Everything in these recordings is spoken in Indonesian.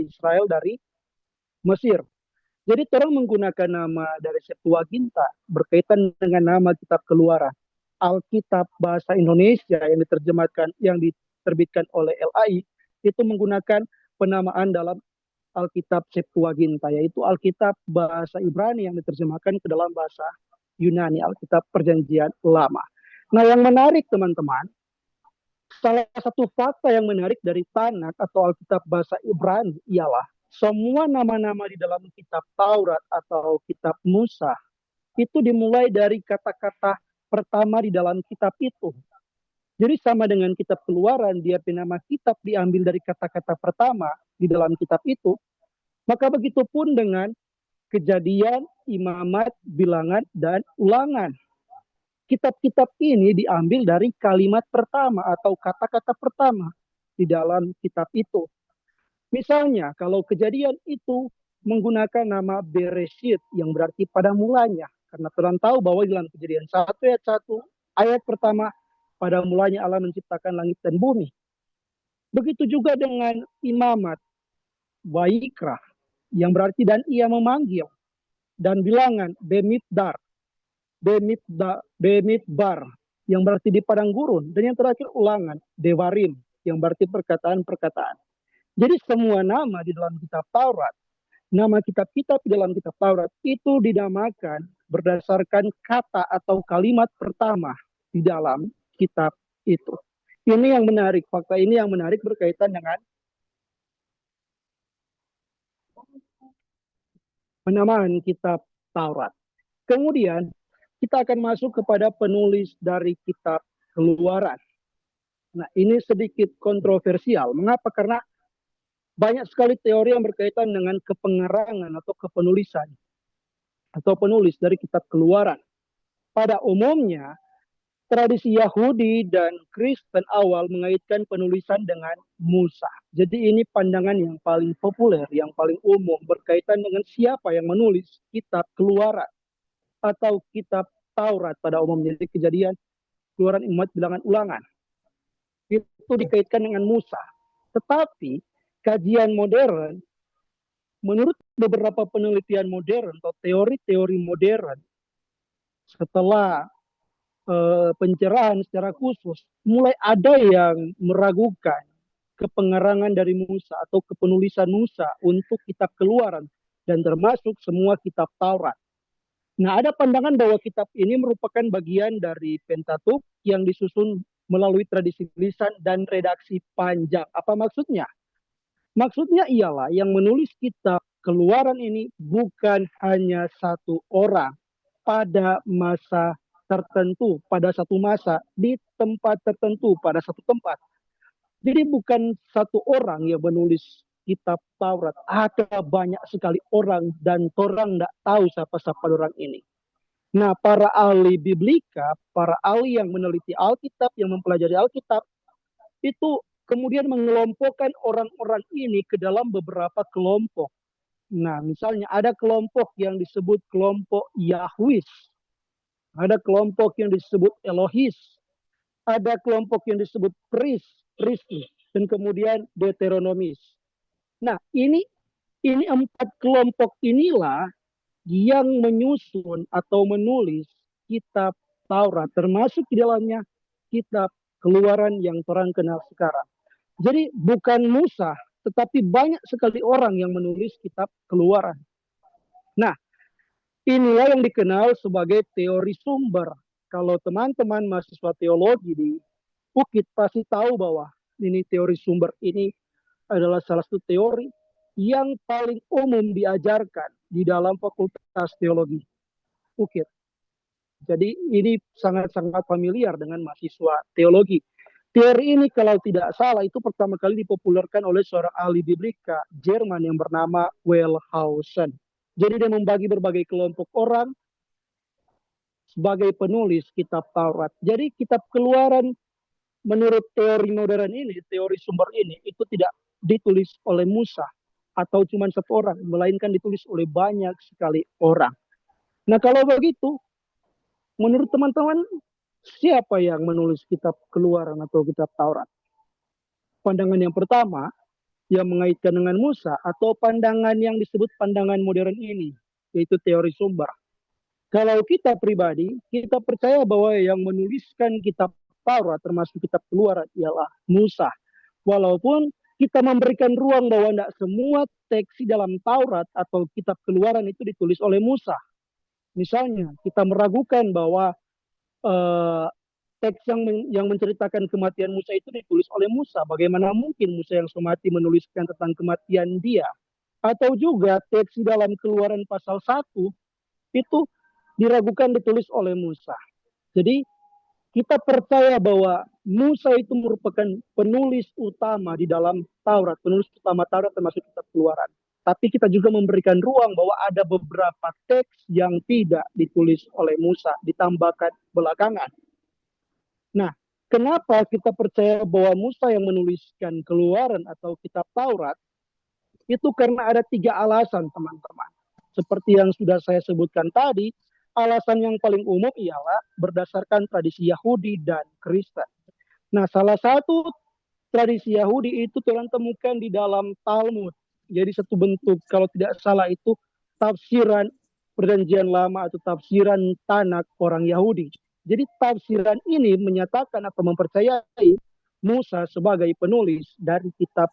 Israel dari Mesir. Jadi orang menggunakan nama dari Septuaginta berkaitan dengan nama kitab Keluaran. Alkitab bahasa Indonesia yang diterjemahkan, yang diterbitkan oleh LAI itu menggunakan penamaan dalam Alkitab Septuaginta, yaitu Alkitab bahasa Ibrani yang diterjemahkan ke dalam bahasa Yunani, Alkitab Perjanjian Lama. Nah, yang menarik teman-teman, salah satu fakta yang menarik dari Tanakh atau Alkitab bahasa Ibrani ialah semua nama-nama di dalam kitab Taurat atau kitab Musa itu dimulai dari kata-kata pertama di dalam kitab itu. Jadi sama dengan kitab Keluaran, dia nama kitab diambil dari kata-kata pertama di dalam kitab itu. Maka begitu pun dengan Kejadian, Imamat, Bilangan, dan Ulangan. Kitab-kitab ini diambil dari kalimat pertama atau kata-kata pertama di dalam kitab itu. Misalnya, kalau Kejadian itu menggunakan nama Bereshit yang berarti pada mulanya. Karena Tuhan tahu bahwa dalam Kejadian 1 ayat 1, ayat pertama, pada mulanya Allah menciptakan langit dan bumi. Begitu juga dengan Imamat, Vaikra, yang berarti dan ia memanggil. Dan Bilangan, Bemidbar, Bemidbar, yang berarti di padang gurun. Dan yang terakhir Ulangan, Dewarim, yang berarti perkataan-perkataan. Jadi semua nama di dalam kitab Taurat, nama kitab-kitab di dalam kitab Taurat itu dinamakan berdasarkan kata atau kalimat pertama di dalam kitab itu. Ini yang menarik, fakta ini yang menarik berkaitan dengan penamaan kitab Taurat. Kemudian kita akan masuk kepada penulis dari kitab Keluaran. Nah, ini sedikit kontroversial. Mengapa? Karena banyak sekali teori yang berkaitan dengan kepengerangan atau kepenulisan atau penulis dari kitab Keluaran. Pada umumnya, tradisi Yahudi dan Kristen awal mengaitkan penulisan dengan Musa. Jadi ini pandangan yang paling populer, yang paling umum berkaitan dengan siapa yang menulis kitab Keluaran atau kitab Taurat pada umumnya. Jadi Kejadian, Keluaran, Imamat, Bilangan, Ulangan. Itu dikaitkan dengan Musa. Tetapi kajian modern, menurut beberapa penelitian modern atau teori-teori modern, setelah pencerahan secara khusus, mulai ada yang meragukan kepengerangan dari Musa atau kepenulisan Musa untuk kitab Keluaran dan termasuk semua kitab Taurat. Nah, ada pandangan bahwa kitab ini merupakan bagian dari Pentateuch yang disusun melalui tradisi lisan dan redaksi panjang. Apa maksudnya? Maksudnya ialah yang menulis kitab Keluaran ini bukan hanya satu orang pada masa tertentu, pada satu masa, di tempat tertentu, pada satu tempat. Jadi bukan satu orang yang menulis kitab Taurat. Ada banyak sekali orang dan orang tidak tahu siapa-siapa orang ini. Nah, para ahli biblika, para ahli yang meneliti Alkitab, yang mempelajari Alkitab, itu kemudian mengelompokkan orang-orang ini ke dalam beberapa kelompok. Nah, misalnya ada kelompok yang disebut kelompok Yahwis, ada kelompok yang disebut Elohis, ada kelompok yang disebut Pristi, dan kemudian Deuteronomis. Nah, ini empat kelompok inilah yang menyusun atau menulis kitab Taurat, termasuk di dalamnya kitab Keluaran yang orang kenal sekarang. Jadi bukan Musa, tetapi banyak sekali orang yang menulis kitab Keluaran. Nah, inilah yang dikenal sebagai teori sumber. Kalau teman-teman mahasiswa teologi di UKIT pasti tahu bahwa ini teori sumber ini adalah salah satu teori yang paling umum diajarkan di dalam fakultas teologi UKIT. Jadi ini sangat-sangat familiar dengan mahasiswa teologi. Teori ini kalau tidak salah itu pertama kali dipopulerkan oleh seorang ahli biblika Jerman yang bernama Wellhausen. Jadi dia membagi berbagai kelompok orang sebagai penulis kitab Taurat. Jadi kitab Keluaran menurut teori modern ini, teori sumber ini, itu tidak ditulis oleh Musa atau cuma satu orang, melainkan ditulis oleh banyak sekali orang. Nah, kalau begitu, menurut teman-teman, siapa yang menulis kitab Keluaran atau kitab Taurat? Pandangan yang pertama, yang mengaitkan dengan Musa atau pandangan yang disebut pandangan modern ini, yaitu teori sumber. Kalau kita pribadi, kita percaya bahwa yang menuliskan kitab Taurat termasuk kitab Keluaran ialah Musa. Walaupun kita memberikan ruang bahwa tidak semua teks di dalam Taurat atau kitab Keluaran itu ditulis oleh Musa. Misalnya, kita meragukan bahwa eh, teks yang menceritakan kematian Musa itu ditulis oleh Musa. Bagaimana mungkin Musa yang semati menuliskan tentang kematian dia? Atau juga teks di dalam Keluaran pasal 1 itu diragukan ditulis oleh Musa. Jadi kita percaya bahwa Musa itu merupakan penulis utama di dalam Taurat, penulis utama Taurat termasuk kitab Keluaran. Tapi kita juga memberikan ruang bahwa ada beberapa teks yang tidak ditulis oleh Musa, ditambahkan belakangan. Nah, kenapa kita percaya bahwa Musa yang menuliskan Keluaran atau kitab Taurat? Itu karena ada 3 alasan, teman-teman. Seperti yang sudah saya sebutkan tadi, alasan yang paling umum ialah berdasarkan tradisi Yahudi dan Kristen. Nah, salah satu tradisi Yahudi itu Tuhan temukan di dalam Talmud. Jadi satu bentuk, kalau tidak salah itu tafsiran Perjanjian Lama atau tafsiran Tanakh orang Yahudi. Jadi tafsiran ini menyatakan atau mempercayai Musa sebagai penulis dari kitab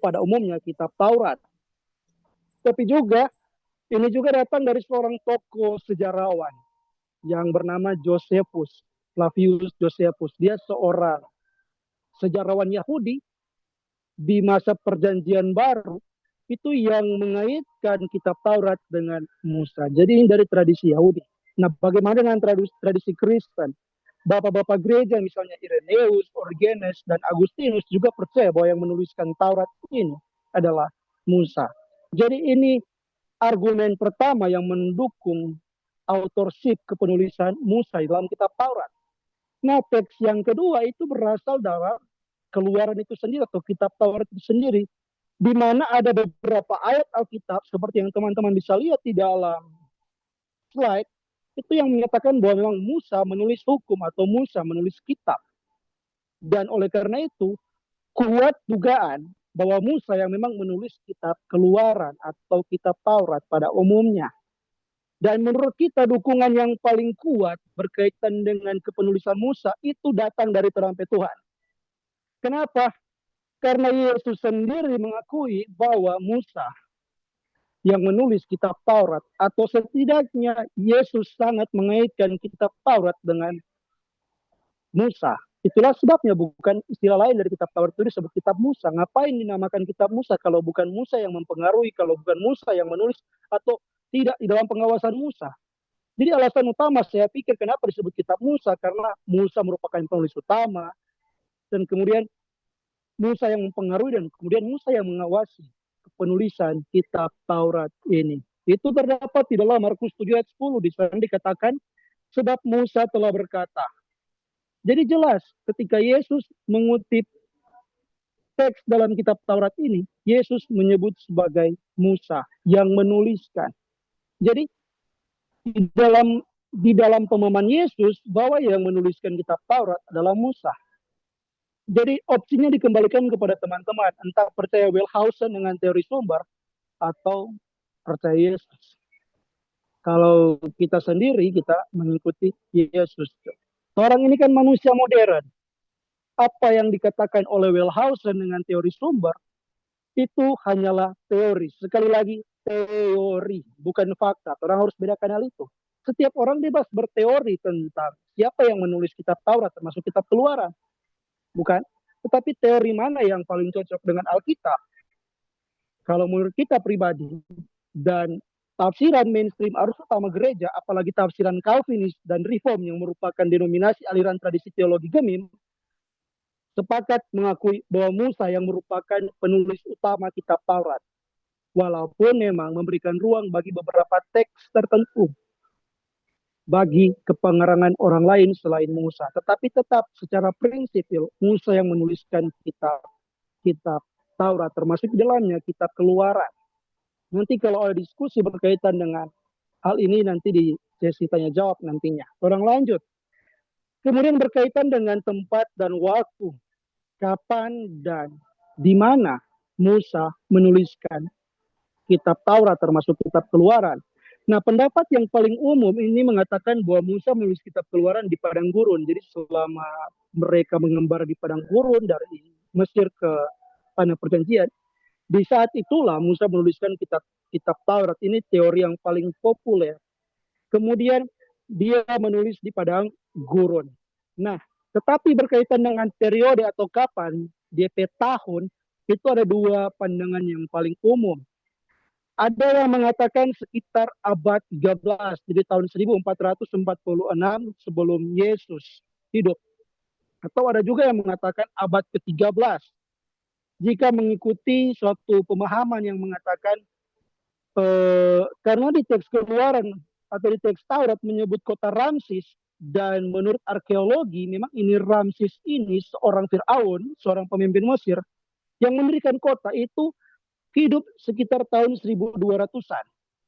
pada umumnya kitab Taurat. Tapi juga ini juga datang dari seorang tokoh sejarawan yang bernama Josephus, Flavius Josephus. Dia seorang sejarawan Yahudi di masa Perjanjian Baru itu yang mengaitkan kitab Taurat dengan Musa. Jadi ini dari tradisi Yahudi. Nah, bagaimana dengan tradisi Kristen? Bapak-bapak gereja misalnya Irenaeus, Origenes, dan Agustinus juga percaya bahwa yang menuliskan Taurat ini adalah Musa. Jadi ini argumen pertama yang mendukung authorship kepenulisan Musa dalam kitab Taurat. Nah, teks yang kedua itu berasal dari Keluaran itu sendiri atau kitab Taurat itu sendiri, di mana ada beberapa ayat Alkitab seperti yang teman-teman bisa lihat di dalam slide, itu yang menyatakan bahwa memang Musa menulis hukum atau Musa menulis kitab. Dan oleh karena itu, kuat dugaan bahwa Musa yang memang menulis kitab Keluaran atau kitab Taurat pada umumnya. Dan menurut kita dukungan yang paling kuat berkaitan dengan kepenulisan Musa itu datang dari terampil Tuhan. Kenapa? Karena Yesus sendiri mengakui bahwa Musa yang menulis kitab Taurat, atau setidaknya Yesus sangat mengaitkan kitab Taurat dengan Musa. Itulah sebabnya bukan istilah lain dari kitab Taurat itu disebut kitab Musa. Ngapain dinamakan kitab Musa kalau bukan Musa yang mempengaruhi, kalau bukan Musa yang menulis, atau tidak di dalam pengawasan Musa. Jadi alasan utama saya pikir kenapa disebut kitab Musa, karena Musa merupakan penulis utama, dan kemudian Musa yang mempengaruhi, dan kemudian Musa yang mengawasi penulisan kitab Taurat ini. Itu terdapat di dalam Markus 7 ayat 10, di sana dikatakan, sebab Musa telah berkata. Jadi jelas ketika Yesus mengutip teks dalam kitab Taurat ini, Yesus menyebut sebagai Musa yang menuliskan. Jadi di dalam pemahaman Yesus bahwa yang menuliskan kitab Taurat adalah Musa. Jadi opsinya dikembalikan kepada teman-teman, entah percaya Wellhausen dengan teori sumber atau percaya Yesus. Kalau kita sendiri, kita mengikuti Yesus. Orang ini kan manusia modern. Apa yang dikatakan oleh Wellhausen dengan teori sumber, itu hanyalah teori. Sekali lagi, teori, bukan fakta. Orang harus bedakan hal itu. Setiap orang bebas berteori tentang siapa yang menulis kitab Taurat, termasuk kitab Keluaran. Bukan? Tetapi teori mana yang paling cocok dengan Alkitab? Kalau menurut kita pribadi, dan tafsiran mainstream arus utama gereja, apalagi tafsiran Calvinis dan Reform yang merupakan denominasi aliran tradisi teologi Gemim, sepakat mengakui bahwa Musa yang merupakan penulis utama kitab Taurat. Walaupun memang memberikan ruang bagi beberapa teks tertentu bagi kepengerangan orang lain selain Musa. Tetapi tetap secara prinsipil Musa yang menuliskan kitab Taurat, termasuk di dalamnya kitab Keluaran. Nanti kalau ada diskusi berkaitan dengan hal ini nanti di sesi tanya jawab nantinya. Orang lanjut. Kemudian berkaitan dengan tempat dan waktu. Kapan dan di mana Musa menuliskan kitab Taurat termasuk kitab Keluaran. Nah, pendapat yang paling umum ini mengatakan bahwa Musa menulis kitab Keluaran di padang gurun. Jadi selama mereka mengembara di padang gurun dari Mesir ke tanah perjanjian, di saat itulah Musa menuliskan kitab Taurat. Ini teori yang paling populer. Kemudian dia menulis di padang gurun. Nah, tetapi berkaitan dengan periode atau kapan, DP tahun, itu ada dua pandangan yang paling umum. Ada yang mengatakan sekitar abad 13, jadi tahun 1446 sebelum Yesus hidup. Atau ada juga yang mengatakan abad ke-13. Jika mengikuti suatu pemahaman yang mengatakan karena di teks Keluaran atau di teks Taurat menyebut kota Ramsis, dan menurut arkeologi memang ini Ramsis ini seorang Firaun, seorang pemimpin Mesir yang mendirikan kota itu hidup sekitar tahun 1200-an.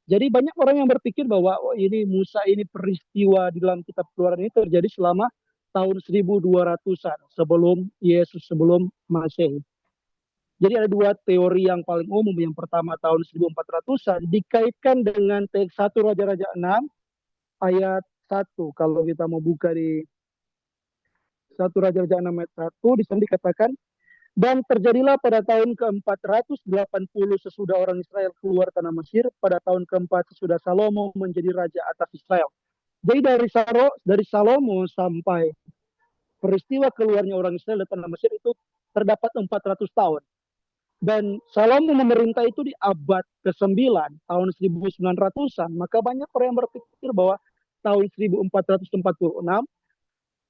Jadi banyak orang yang berpikir bahwa ini Musa ini peristiwa di dalam kitab Keluaran ini terjadi selama tahun 1200-an sebelum Yesus, sebelum Masehi. Jadi ada dua teori yang paling umum. Yang pertama tahun 1400-an dikaitkan dengan teks 1 Raja-Raja 6 ayat 1. Kalau kita mau buka di 1 Raja-Raja 6 ayat 1, di sana dikatakan, dan terjadilah pada tahun ke-480 sesudah orang Israel keluar tanah Mesir, pada tahun ke-4 sesudah Salomo menjadi raja atas Israel. Jadi dari Salomo sampai peristiwa keluarnya orang Israel dari tanah Mesir itu terdapat 400 tahun. Dan Salomo memerintah itu di abad ke-9, tahun 1900-an. Maka banyak orang yang berpikir bahwa tahun 1446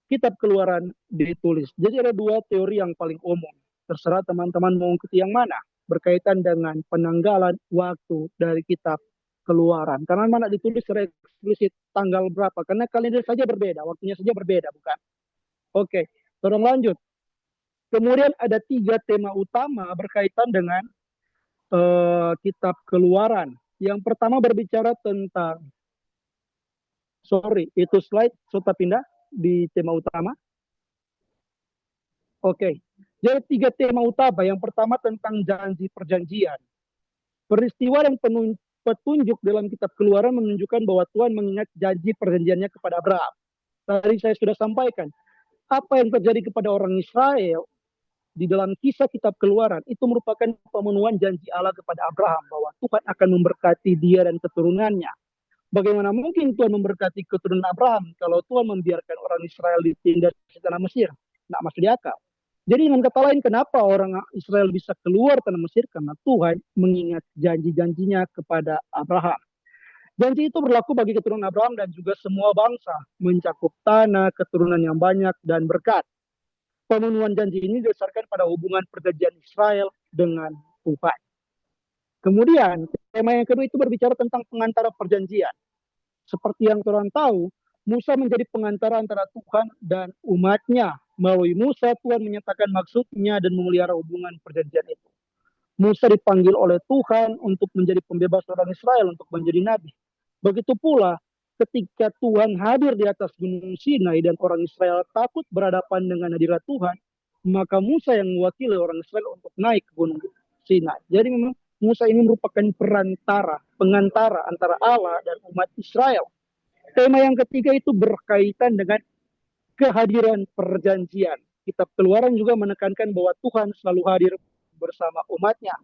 kitab Keluaran ditulis. Jadi ada dua teori yang paling umum. Terserah teman-teman mau ikuti yang mana berkaitan dengan penanggalan waktu dari kitab Keluaran. Karena mana ditulis secara eksplisit tanggal berapa. Karena kalender saja berbeda, waktunya saja berbeda, bukan? Oke, tolong lanjut. Kemudian ada 3 tema utama berkaitan dengan kitab Keluaran. Yang pertama berbicara tentang, itu slide, sudah pindah di tema utama. Oke, jadi 3 tema utama. Yang pertama tentang janji perjanjian. Peristiwa dan petunjuk dalam kitab Keluaran menunjukkan bahwa Tuhan mengingat janji perjanjiannya kepada Abraham. Tadi saya sudah sampaikan, apa yang terjadi kepada orang Israel di dalam kisah kitab Keluaran itu merupakan pemenuhan janji Allah kepada Abraham bahwa Tuhan akan memberkati dia dan keturunannya. Bagaimana mungkin Tuhan memberkati keturunan Abraham kalau Tuhan membiarkan orang Israel ditindas di tanah Mesir? Nggak masuk di akal. Jadi dengan kata lain, kenapa orang Israel bisa keluar tanah Mesir? Karena Tuhan mengingat janji-janjinya kepada Abraham. Janji itu berlaku bagi keturunan Abraham dan juga semua bangsa, mencakup tanah, keturunan yang banyak, dan berkat. Pemenuhan janji ini didasarkan pada hubungan perjanjian Israel dengan Tuhan. Kemudian, tema yang kedua itu berbicara tentang pengantara perjanjian. Seperti yang orang tahu, Musa menjadi pengantara antara Tuhan dan umatnya. Melalui Musa, Tuhan menyatakan maksudnya dan memelihara hubungan perjanjian itu. Musa dipanggil oleh Tuhan untuk menjadi pembebas orang Israel, untuk menjadi nabi. Begitu pula ketika Tuhan hadir di atas gunung Sinai dan orang Israel takut berhadapan dengan hadirat Tuhan, maka Musa yang mewakili orang Israel untuk naik ke gunung Sinai. Jadi memang Musa ini merupakan pengantara antara Allah dan umat Israel. Tema yang ketiga itu berkaitan dengan kehadiran perjanjian. Kitab Keluaran juga menekankan bahwa Tuhan selalu hadir bersama umatnya.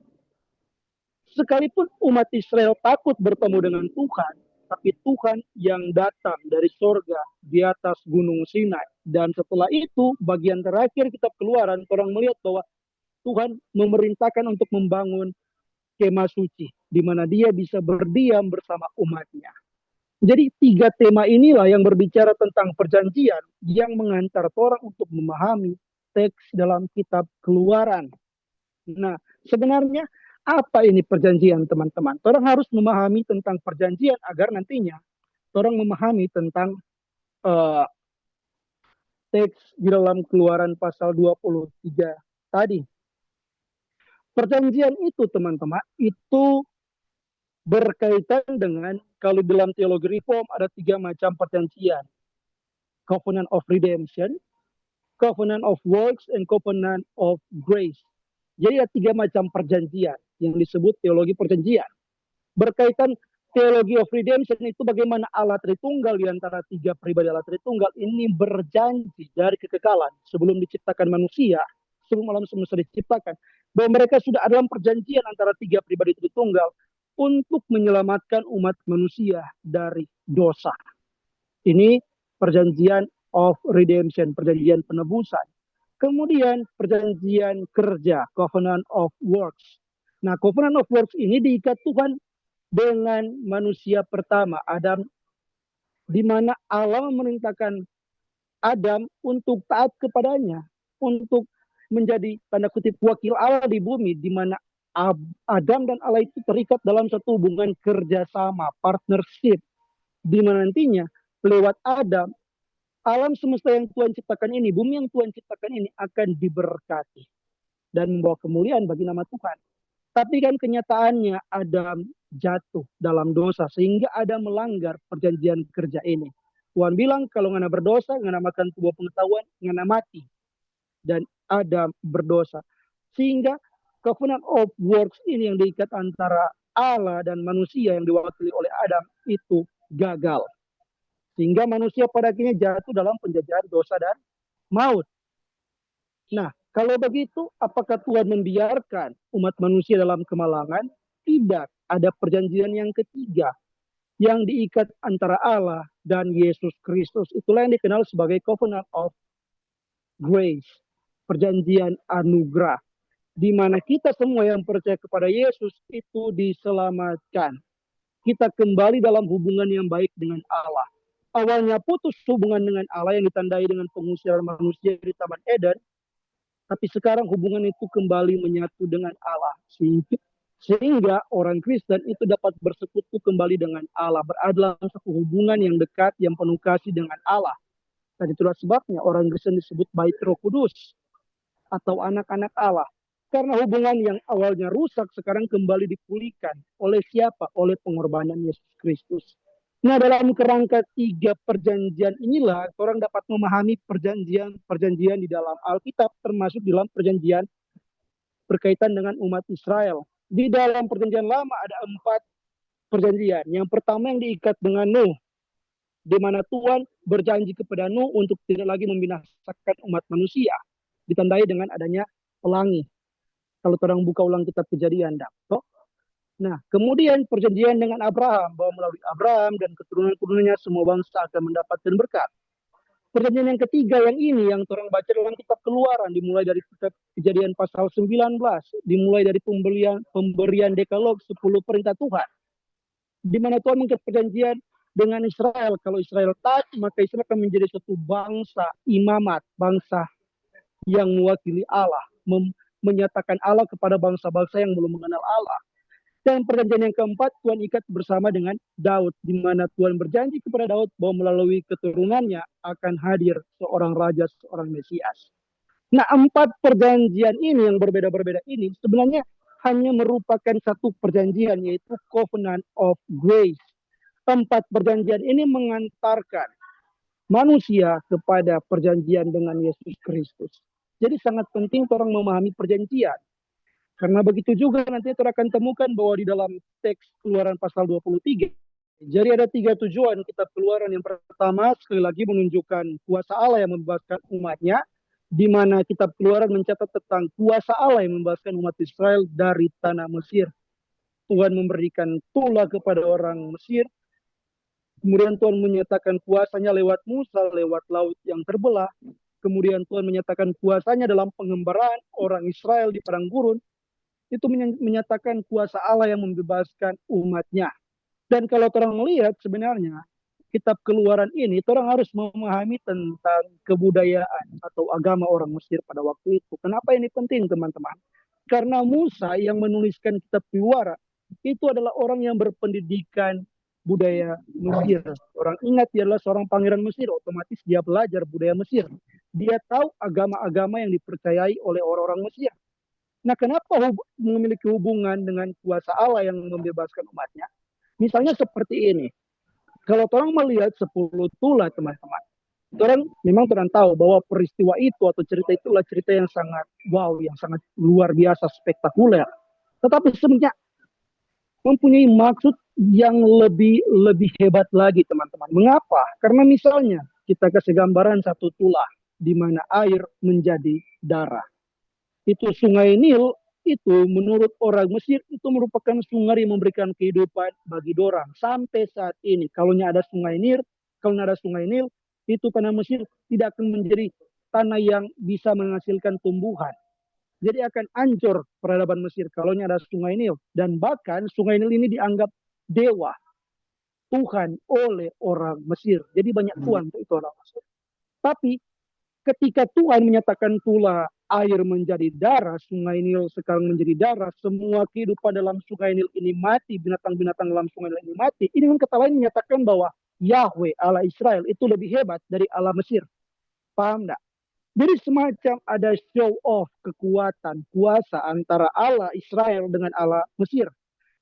Sekalipun umat Israel takut bertemu dengan Tuhan, tapi Tuhan yang datang dari sorga di atas gunung Sinai. Dan setelah itu, bagian terakhir kitab Keluaran, orang melihat bahwa Tuhan memerintahkan untuk membangun kemah suci, di mana dia bisa berdiam bersama umatnya. Jadi 3 tema inilah yang berbicara tentang perjanjian yang mengantar orang untuk memahami teks dalam kitab Keluaran. Nah, sebenarnya apa ini perjanjian, teman-teman? Orang harus memahami tentang perjanjian agar nantinya orang memahami tentang teks di dalam Keluaran pasal 23 tadi. Perjanjian itu, teman-teman, itu berkaitan dengan, kalau dalam teologi reform ada 3 macam perjanjian. Covenant of redemption, covenant of works, and covenant of grace. Jadi ada 3 macam perjanjian yang disebut teologi perjanjian. Berkaitan teologi of redemption itu bagaimana Allah Tritunggal di antara 3 pribadi Allah Tritunggal ini berjanji dari kekekalan sebelum diciptakan manusia, sebelum alam semesta diciptakan, bahwa mereka sudah ada dalam perjanjian antara 3 pribadi Tritunggal untuk menyelamatkan umat manusia dari dosa. Ini perjanjian of redemption, perjanjian penebusan. Kemudian perjanjian kerja, covenant of works. Nah, covenant of works ini diikat Tuhan dengan manusia pertama, Adam, di mana Allah memerintahkan Adam untuk taat kepadanya, untuk menjadi tanda kutip wakil Allah di bumi, di mana Adam dan Allah itu terikat dalam satu hubungan kerjasama, partnership, di mana nantinya lewat Adam, alam semesta yang Tuhan ciptakan ini, bumi yang Tuhan ciptakan ini akan diberkati dan membawa kemuliaan bagi nama Tuhan. Tapi kan kenyataannya Adam jatuh dalam dosa sehingga Adam melanggar perjanjian kerja ini. Tuhan bilang kalau ngana berdosa, ngana makan buah pengetahuan, ngana mati. Dan Adam berdosa. Sehingga covenant of works ini yang diikat antara Allah dan manusia yang diwakili oleh Adam itu gagal. Sehingga manusia pada akhirnya jatuh dalam penjajahan dosa dan maut. Nah, kalau begitu, apakah Tuhan membiarkan umat manusia dalam kemalangan? Tidak. Ada perjanjian yang ketiga yang diikat antara Allah dan Yesus Kristus. Itulah yang dikenal sebagai covenant of grace, perjanjian anugerah, di mana kita semua yang percaya kepada Yesus itu diselamatkan. Kita kembali dalam hubungan yang baik dengan Allah. Awalnya putus hubungan dengan Allah yang ditandai dengan pengusiran manusia di Taman Eden, tapi sekarang hubungan itu kembali menyatu dengan Allah. Sehingga orang Kristen itu dapat bersekutu kembali dengan Allah. Berada dalam satu hubungan yang dekat, yang penuh kasih dengan Allah. Dan itulah sebabnya orang Kristen disebut bait Roh Kudus atau anak-anak Allah. Karena hubungan yang awalnya rusak sekarang kembali dipulihkan. Oleh siapa? Oleh pengorbanan Yesus Kristus. Nah, dalam kerangka 3 perjanjian inilah orang dapat memahami perjanjian di dalam Alkitab, termasuk dalam perjanjian berkaitan dengan umat Israel. Di dalam perjanjian lama ada 4 perjanjian. Yang pertama yang diikat dengan Nuh, di mana Tuhan berjanji kepada Nuh untuk tidak lagi membinasakan umat manusia. Ditandai dengan adanya pelangi. Kalau orang buka ulang kitab Kejadian, nah, kemudian perjanjian dengan Abraham, bahwa melalui Abraham dan keturunan-keturunannya semua bangsa akan mendapatkan berkat. Perjanjian yang ketiga yang ini yang orang baca dalam kitab Keluaran, dimulai dari kitab Kejadian pasal 19, dimulai dari pemberian dekalog 10 perintah Tuhan. Di mana Tuhan mengikat perjanjian dengan Israel. Kalau Israel taat, maka Israel akan menjadi suatu bangsa imamat, bangsa yang mewakili Allah, menyatakan Allah kepada bangsa-bangsa yang belum mengenal Allah. Dan perjanjian yang keempat, Tuhan ikat bersama dengan Daud, di mana Tuhan berjanji kepada Daud bahwa melalui keturunannya akan hadir seorang raja, seorang Mesias. Nah, 4 perjanjian ini yang berbeda-berbeda ini sebenarnya hanya merupakan satu perjanjian, yaitu covenant of grace. 4 perjanjian ini mengantarkan manusia kepada perjanjian dengan Yesus Kristus. Jadi sangat penting orang memahami perjanjian. Karena begitu juga nanti kita akan temukan bahwa di dalam teks Keluaran pasal 23. Jadi ada 3 tujuan kitab Keluaran. Yang pertama, sekali lagi menunjukkan kuasa Allah yang membebaskan umatnya. Di mana kitab Keluaran mencatat tentang kuasa Allah yang membebaskan umat Israel dari tanah Mesir. Tuhan memberikan tulah kepada orang Mesir. Kemudian Tuhan menyatakan kuasanya lewat Musa, lewat laut yang terbelah. Kemudian Tuhan menyatakan kuasanya dalam pengembaraan orang Israel di padang gurun. Itu menyatakan kuasa Allah yang membebaskan umatnya. Dan kalau orang melihat sebenarnya kitab Keluaran ini, orang harus memahami tentang kebudayaan atau agama orang Mesir pada waktu itu. Kenapa ini penting, teman-teman? Karena Musa yang menuliskan kitab Keluaran itu adalah orang yang berpendidikan budaya Mesir. Orang ingat dia adalah seorang pangeran Mesir, otomatis dia belajar budaya Mesir. Dia tahu agama-agama yang dipercayai oleh orang-orang Mesir. Nah, kenapa memiliki hubungan dengan kuasa Allah yang membebaskan umatnya? Misalnya seperti ini. Kalau orang melihat 10 tulah, teman-teman. Orang memang orang tahu bahwa peristiwa itu atau cerita itu adalah cerita yang sangat wow, yang sangat luar biasa, spektakuler. Tetapi sebenarnya mempunyai maksud yang lebih hebat lagi, teman-teman. Mengapa? Karena misalnya kita kasih gambaran satu tulah di mana air menjadi darah. Itu sungai Nil itu menurut orang Mesir itu merupakan sungai yang memberikan kehidupan bagi dorang sampai saat ini. Kalau ada sungai Nil, kalau ada sungai Nil, itu tanah Mesir tidak akan menjadi tanah yang bisa menghasilkan tumbuhan. Jadi akan hancur peradaban Mesir kalau ada sungai Nil. Dan bahkan sungai Nil ini dianggap dewa, Tuhan oleh orang Mesir. Jadi banyak Tuhan untuk itu orang Mesir. Tapi ketika Tuhan menyatakan pula air menjadi darah, sungai Nil sekarang menjadi darah, semua kehidupan dalam sungai Nil ini mati, binatang-binatang dalam sungai Nil ini mati. Ini dengan kata lain menyatakan bahwa Yahweh Allah Israel itu lebih hebat dari Allah Mesir. Paham enggak? Jadi semacam ada show off kekuatan, kuasa antara Allah Israel dengan Allah Mesir.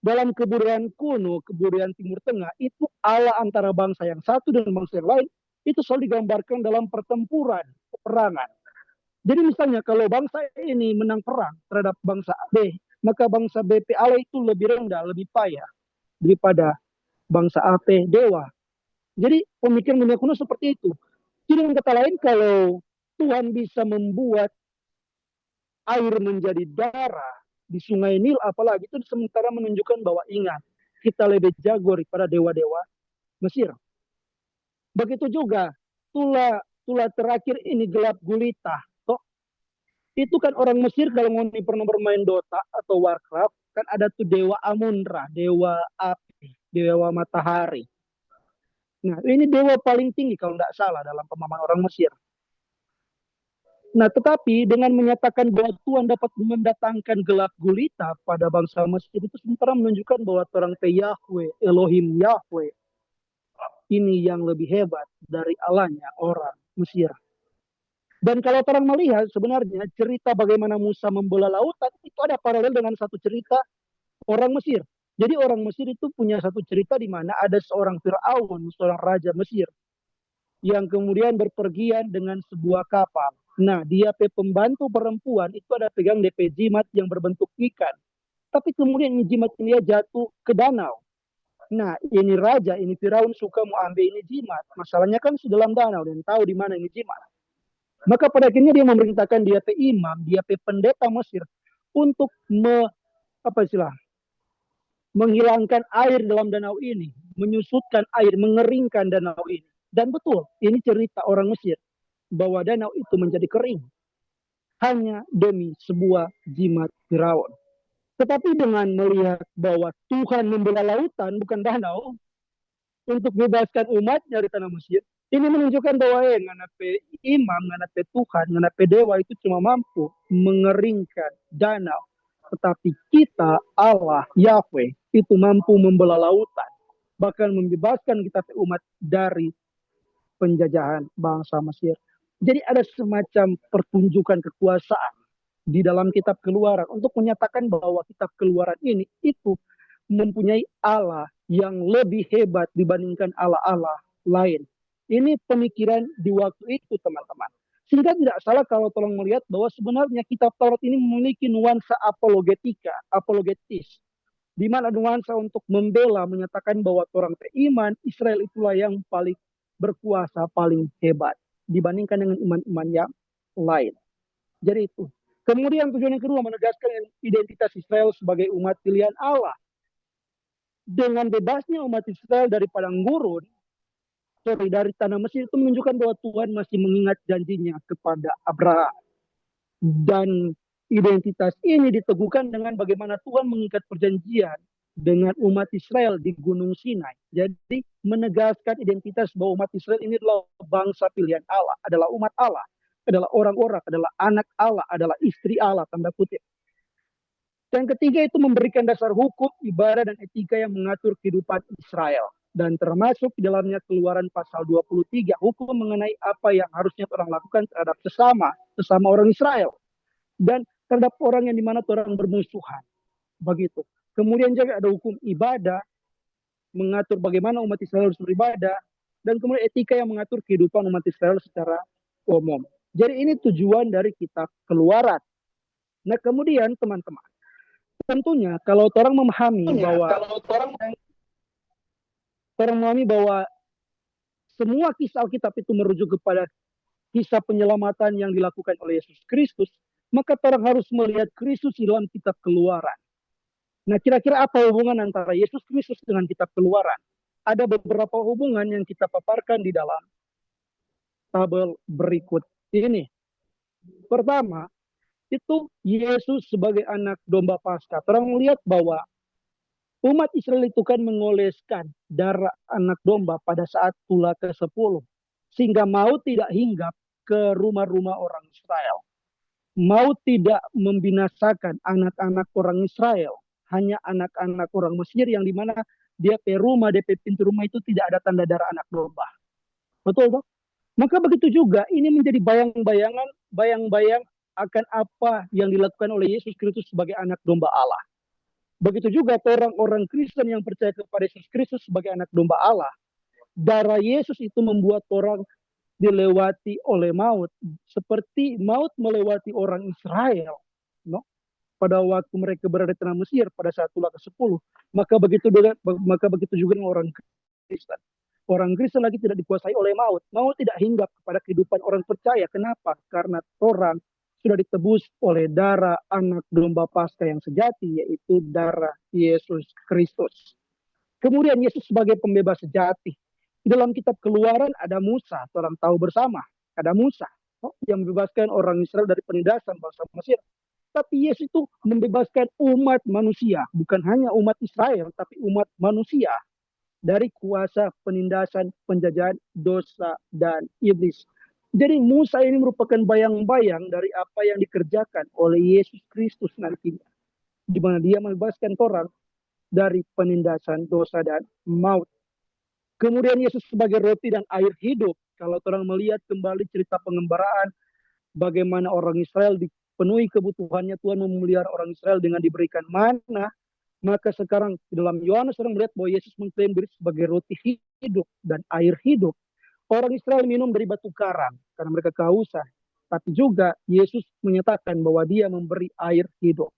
Dalam kebudayaan kuno, kebudayaan Timur Tengah, itu Allah antara bangsa yang satu dengan bangsa yang lain, itu selalu digambarkan dalam pertempuran, peperangan. Jadi misalnya kalau bangsa ini menang perang terhadap bangsa B, maka bangsa BP Allah itu lebih rendah, lebih payah daripada bangsa AP dewa. Jadi pemikiran dunia kuno seperti itu. Jadi dengan kata lain, kalau Tuhan bisa membuat air menjadi darah di sungai Nil, apalagi itu sementara menunjukkan bahwa ingat, kita lebih jago daripada dewa-dewa Mesir. Begitu juga tulah terakhir ini gelap gulita. Toh, itu kan orang Mesir kalau mau pernah bermain Dota atau Warcraft, kan ada tuh dewa Amun-Ra, dewa api, dewa matahari. Nah, ini dewa paling tinggi kalau tidak salah dalam pemahaman orang Mesir. Nah, tetapi dengan menyatakan bahwa Tuhan dapat mendatangkan gelap gulita pada bangsa Mesir itu sementara menunjukkan bahwa orang Yahweh, Elohim Yahweh, ini yang lebih hebat dari Allahnya orang Mesir. Dan kalau orang melihat sebenarnya cerita bagaimana Musa membelah lautan itu ada paralel dengan satu cerita orang Mesir. Jadi orang Mesir itu punya satu cerita di mana ada seorang Firaun, seorang raja Mesir yang kemudian berpergian dengan sebuah kapal. Nah, dia pembantu perempuan itu ada pegang DP jimat yang berbentuk ikan. Tapi kemudian jimat ini jatuh ke danau. Nah, ini raja, ini Firaun suka mau ambil ini jimat. Masalahnya kan di dalam danau dan tahu di mana ini jimat. Maka pada akhirnya dia memerintahkan dia imam, dia pendeta Mesir untuk menghilangkan air dalam danau ini, menyusutkan air, mengeringkan danau ini. Dan betul, ini cerita orang Mesir bahwa danau itu menjadi kering hanya demi sebuah jimat Firaun. Tetapi dengan melihat bahwa Tuhan membela lautan bukan danau untuk bebaskan umatnya dari tanah Mesir, ini menunjukkan bahwa nganape imam, nganape Tuhan, nganape dewa itu cuma mampu mengeringkan danau. Tetapi kita, Allah, Yahweh, itu mampu membela lautan. Bahkan membebaskan kita umat dari penjajahan bangsa Mesir. Jadi ada semacam pertunjukan kekuasaan di dalam kitab Keluaran untuk menyatakan bahwa kitab Keluaran ini itu mempunyai Allah yang lebih hebat dibandingkan Allah-Allah lain. Ini pemikiran di waktu itu, teman-teman. Sehingga tidak salah kalau tolong melihat bahwa sebenarnya kitab Taurat ini memiliki nuansa apologetika, apologetis. Di mana nuansa untuk membela, menyatakan bahwa orang beriman, Israel itulah yang paling berkuasa, paling hebat dibandingkan dengan iman-iman yang lain. Jadi itu. Kemudian tujuan yang kedua menegaskan identitas Israel sebagai umat pilihan Allah. Dengan bebasnya umat Israel dari padang gurun, dari tanah Mesir itu menunjukkan bahwa Tuhan masih mengingat janjinya kepada Abraham. Dan identitas ini diteguhkan dengan bagaimana Tuhan mengikat perjanjian dengan umat Israel di Gunung Sinai. Jadi menegaskan identitas bahwa umat Israel ini adalah bangsa pilihan Allah, adalah umat Allah, adalah orang-orang, adalah anak Allah, adalah istri Allah, tanda kutip. Yang ketiga itu memberikan dasar hukum, ibadah, dan etika yang mengatur kehidupan Israel. Dan termasuk di dalamnya Keluaran pasal 23, hukum mengenai apa yang harusnya orang lakukan terhadap sesama orang Israel. Dan terhadap orang yang dimana orang bermusuhan. Begitu. Kemudian juga ada hukum ibadah, mengatur bagaimana umat Israel harus beribadah. dan kemudian etika yang mengatur kehidupan umat Israel secara umum. Jadi ini tujuan dari kitab Keluaran. Nah kemudian teman-teman, tentunya kalau orang memahami bahwa semua kisah Alkitab itu merujuk kepada kisah penyelamatan yang dilakukan oleh Yesus Kristus, maka orang harus melihat Kristus di dalam kitab Keluaran. Nah, kira-kira apa hubungan antara Yesus Kristus dengan kitab Keluaran? Ada beberapa hubungan yang kita paparkan di dalam tabel berikut ini. Pertama, itu Yesus sebagai anak domba Paskah. Orang melihat bahwa umat Israel itu kan mengoleskan darah anak domba pada saat Tula ke-10. Sehingga maut tidak hinggap ke rumah-rumah orang Israel. Maut tidak membinasakan anak-anak orang Israel. Hanya anak-anak orang Mesir yang dimana dia pe rumah, DP pintu rumah itu tidak ada tanda darah anak domba. Betul toh? Maka begitu juga ini menjadi bayang-bayang akan apa yang dilakukan oleh Yesus Kristus sebagai anak domba Allah. Begitu juga orang-orang Kristen yang percaya kepada Yesus Kristus sebagai anak domba Allah. Darah Yesus itu membuat orang dilewati oleh maut. Seperti maut melewati orang Israel. No? Pada waktu mereka berada di tanah Mesir pada saat Tula ke-10. Maka begitu juga dengan orang Kristen. Orang Kristen lagi tidak dikuasai oleh maut. Maut tidak hinggap kepada kehidupan orang percaya. Kenapa? Karena orang sudah ditebus oleh darah anak domba Paskah yang sejati, yaitu darah Yesus Kristus. Kemudian Yesus sebagai pembebas sejati. Di dalam kitab Keluaran ada Musa, orang tahu bersama. Ada Musa yang membebaskan orang Israel dari penindasan bangsa Mesir. Tapi Yesus itu membebaskan umat manusia. Bukan hanya umat Israel, tapi umat manusia. Dari kuasa penindasan, penjajahan, dosa, dan iblis. Jadi Musa ini merupakan bayang-bayang dari apa yang dikerjakan oleh Yesus Kristus nantinya. Di mana dia membebaskan orang dari penindasan, dosa, dan maut. Kemudian Yesus sebagai roti dan air hidup. Kalau orang melihat kembali cerita pengembaraan, bagaimana orang Israel dipenuhi kebutuhannya, Tuhan memelihara orang Israel dengan diberikan mana. Maka sekarang di dalam Yohanes orang melihat bahwa Yesus mengklaim diri sebagai roti hidup dan air hidup. Orang Israel minum dari batu karang karena mereka kehausan. Tapi juga Yesus menyatakan bahwa dia memberi air hidup.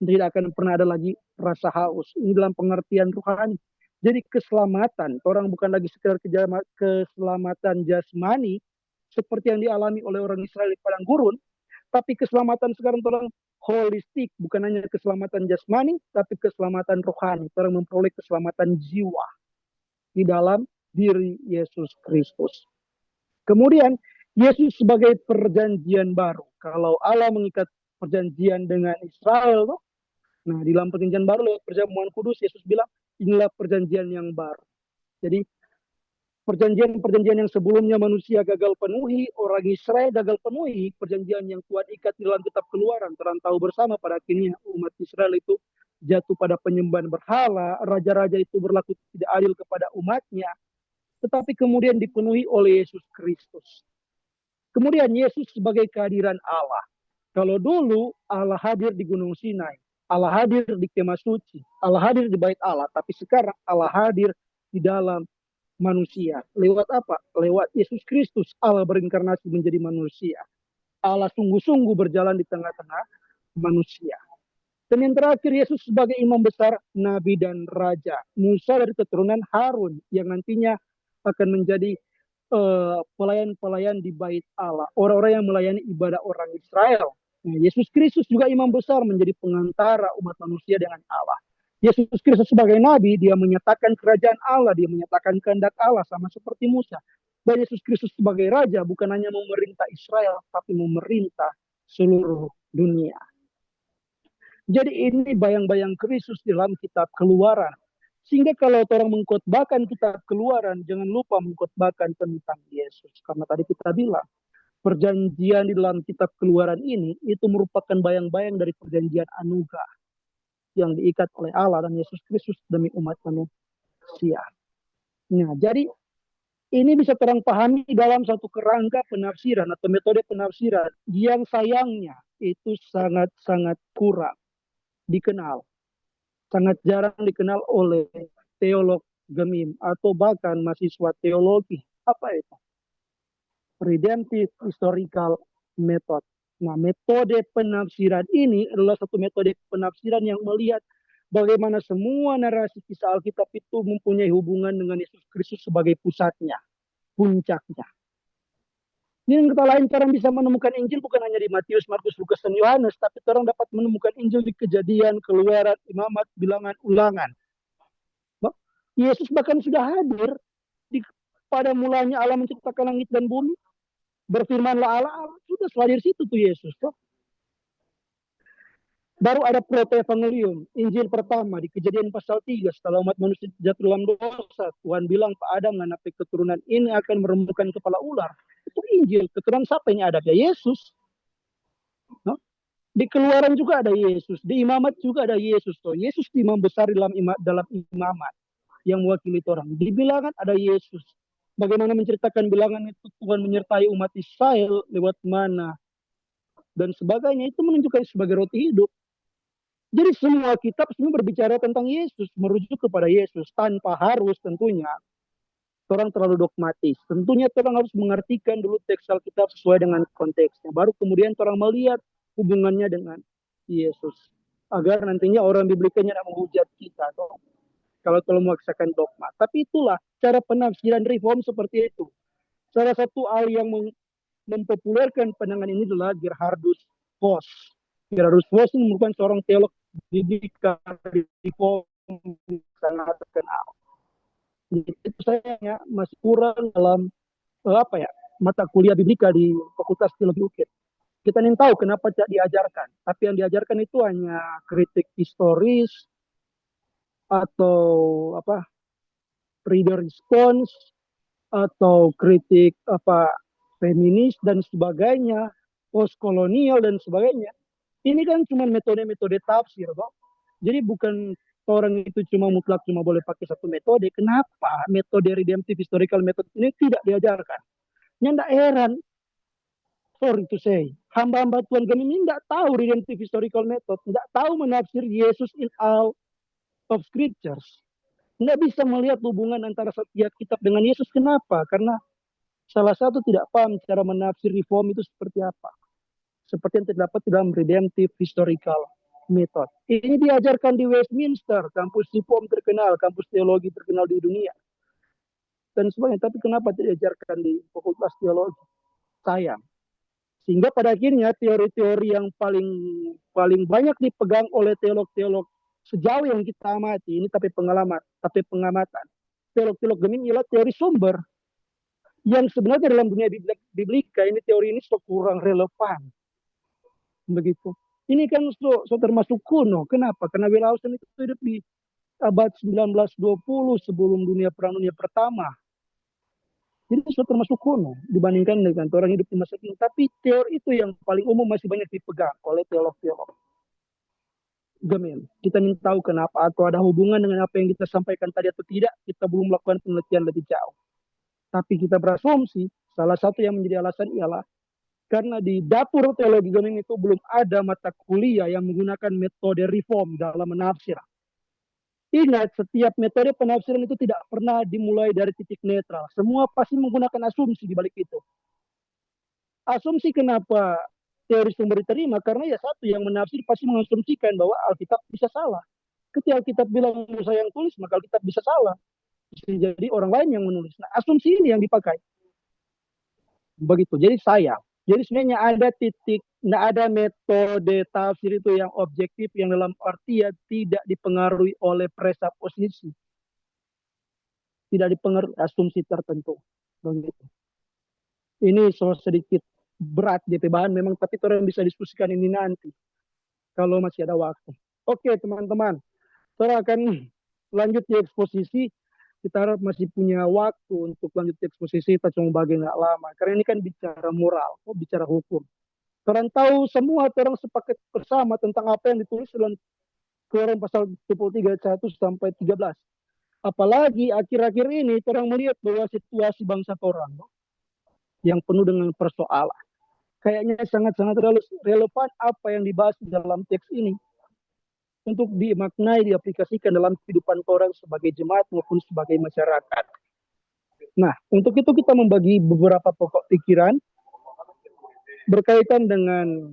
Tidak akan pernah ada lagi rasa haus. Ini dalam pengertian rohani. Jadi keselamatan, orang bukan lagi sekedar keselamatan jasmani seperti yang dialami oleh orang Israel di padang gurun, tapi keselamatan sekarang orang holistik, bukan hanya keselamatan jasmani, tapi keselamatan rohani. Orang memperoleh keselamatan jiwa di dalam diri Yesus Kristus. Kemudian Yesus sebagai perjanjian baru. Kalau Allah mengikat perjanjian dengan Israel, nah di dalam perjanjian baru lewat perjamuan kudus, Yesus bilang inilah perjanjian yang baru. Jadi perjanjian-perjanjian yang sebelumnya manusia gagal penuhi, orang Israel gagal penuhi, perjanjian yang Tuhan ikat di dalam kitab Keluaran. Terang tahu bersama pada akhirnya umat Israel itu jatuh pada penyembahan berhala, raja-raja itu berlaku tidak adil kepada umatnya, tetapi kemudian dipenuhi oleh Yesus Kristus. Kemudian Yesus sebagai kehadiran Allah. Kalau dulu Allah hadir di Gunung Sinai, Allah hadir di Kemah Suci, Allah hadir di Bait Allah, tapi sekarang Allah hadir di dalam manusia. Lewat apa? Lewat Yesus Kristus. Allah berinkarnasi menjadi manusia. Allah sungguh-sungguh berjalan di tengah-tengah manusia. Dan yang terakhir, Yesus sebagai imam besar, nabi dan raja. Musa dari keturunan Harun yang nantinya akan menjadi pelayan-pelayan di Bait Allah. Orang-orang yang melayani ibadah orang Israel. Nah, Yesus Kristus juga imam besar menjadi pengantara umat manusia dengan Allah. Yesus Kristus sebagai nabi, dia menyatakan kerajaan Allah, dia menyatakan kehendak Allah sama seperti Musa. Dan Yesus Kristus sebagai raja bukan hanya memerintah Israel, tapi memerintah seluruh dunia. Jadi ini bayang-bayang Kristus dalam kitab Keluaran. Sehingga kalau orang mengkhotbahkan kitab Keluaran, jangan lupa mengkhotbahkan tentang Yesus. Karena tadi kita bilang, perjanjian di dalam kitab Keluaran ini, itu merupakan bayang-bayang dari perjanjian anugerah yang diikat oleh Allah dan Yesus Kristus demi umat manusia. Nah, jadi ini bisa terang pahami dalam satu kerangka penafsiran atau metode penafsiran yang sayangnya itu sangat-sangat kurang dikenal. Sangat jarang dikenal oleh teolog Gemim, atau bahkan mahasiswa teologi. Apa itu? Redemptive Historical Method. Nah, metode penafsiran ini adalah satu metode penafsiran yang melihat bagaimana semua narasi kisah Alkitab itu mempunyai hubungan dengan Yesus Kristus sebagai pusatnya, puncaknya. Ini yang kata lain, orang bisa menemukan Injil bukan hanya di Matius, Markus, Lukas, dan Yohanes, tapi orang dapat menemukan Injil di Kejadian, Keluaran, Imamat, Bilangan, Ulangan. Yesus bahkan sudah hadir di, pada mulanya Allah menciptakan langit dan bumi. Berfirmanlah Allah, sudah hadir situ tuh Yesus. Toh. Baru ada proto-evangelium, Injil pertama di Kejadian pasal 3, setelah umat manusia jatuh dalam dosa, Tuhan bilang Pak Adam mengenai keturunan ini akan merembukan kepala ular. Itu Injil, keturunan siapa ini ada? Ya Yesus. No? Di Keluaran juga ada Yesus, di Imamat juga ada Yesus. Toh. Yesus imam besar dalam Imamat yang mewakili orang. Di Bilangan ada Yesus. Bagaimana menceritakan Bilangan itu Tuhan menyertai umat Israel lewat mana dan sebagainya, itu menunjukkan sebagai roti hidup. Jadi semua kitab semua berbicara tentang Yesus, merujuk kepada Yesus, tanpa harus tentunya orang terlalu dogmatis. Tentunya orang harus mengartikan dulu teks Alkitab sesuai dengan konteksnya. Baru kemudian orang melihat hubungannya dengan Yesus. Agar nantinya orang biblikanya tidak menghujat kita. Kalau memaksakan dogma. Tapi itulah cara penafsiran reform seperti itu. Salah satu hal yang mempopulerkan pandangan ini adalah Gerhardus Voss. Gerhardus Voss ini merupakan seorang teolog didikan reform sangat terkenal. Itu sayangnya masih kurang dalam mata kuliah biblika di Fakultas Teologi UKIP. Kita ingin tahu kenapa tidak diajarkan, tapi yang diajarkan itu hanya kritik historis atau reader response atau kritik feminis dan sebagainya, postkolonial dan sebagainya. Ini kan cuma metode-metode tafsir, toh. Jadi bukan orang itu cuma mutlak cuma boleh pakai satu metode. Kenapa metode redemptive historical method ini tidak diajarkan? Yang tidak heran, sorry to say, hamba-hamba Tuhan kami ini tidak tahu redemptive historical method, tidak tahu menafsir Yesus in all of scriptures. Nggak bisa melihat hubungan antara setiap kitab dengan Yesus. Kenapa? Karena salah satu tidak paham cara menafsir reform itu seperti apa. Seperti yang terdapat dalam redemptive historical method. Ini diajarkan di Westminster, kampus reform terkenal, kampus teologi terkenal di dunia. Dan sebagainya. Tapi kenapa tidak diajarkan di Fakultas Teologi? Sayang. Sehingga pada akhirnya teori-teori yang paling banyak dipegang oleh teolog-teolog sejauh yang kita amati, ini tapi pengamatan. Teolog-teolog Gemim ialah teori sumber. Yang sebenarnya dalam dunia biblika ini teori ini kurang relevan. Begitu. Ini kan termasuk kuno. Kenapa? Karena Wellhausen itu hidup di abad 1920 sebelum Perang Dunia Pertama. Jadi termasuk kuno dibandingkan dengan orang hidup di masa kini. Tapi teori itu yang paling umum masih banyak dipegang oleh teolog-teolog Gemim. Kita ingin tahu kenapa atau ada hubungan dengan apa yang kita sampaikan tadi atau tidak. Kita belum melakukan penelitian lebih jauh. Tapi kita berasumsi salah satu yang menjadi alasan ialah karena di dapur teologi Gemim itu belum ada mata kuliah yang menggunakan metode reform dalam menafsir. Ingat, setiap metode penafsiran itu tidak pernah dimulai dari titik netral. Semua pasti menggunakan asumsi di balik itu. Asumsi kenapa teori sumber diterima? Karena ya satu, yang menafsir pasti mengasumsikan bahwa Alkitab bisa salah. Ketika Alkitab bilang Musa yang tulis, maka Alkitab bisa salah. Bisa jadi orang lain yang menulis. Nah, asumsi ini yang dipakai. Begitu. Jadi sayang. Jadi sebenarnya ada titik, tidak ada metode tafsir itu yang objektif, yang dalam artian tidak dipengaruhi oleh presuposisi. Tidak dipengaruhi asumsi tertentu. Begitu. Ini sedikit berat di bahan memang, tapi orang bisa diskusikan ini nanti. Kalau masih ada waktu. Oke teman-teman. Saya akan lanjut di eksposisi. Kita harap masih punya waktu untuk lanjut eksposisi, kita cuma bagi nggak lama. Karena ini kan bicara moral, bicara hukum. Orang tahu semua, orang sepakat bersama tentang apa yang ditulis dalam Keluaran pasal 23 ayat 1 sampai 13. Apalagi akhir-akhir ini orang melihat bahwa situasi bangsa orang yang penuh dengan persoalan. Kayaknya sangat-sangat relevan apa yang dibahas dalam teks ini. untuk dimaknai, diaplikasikan dalam kehidupan orang sebagai jemaat maupun sebagai masyarakat. Nah, untuk itu kita membagi beberapa pokok pikiran berkaitan dengan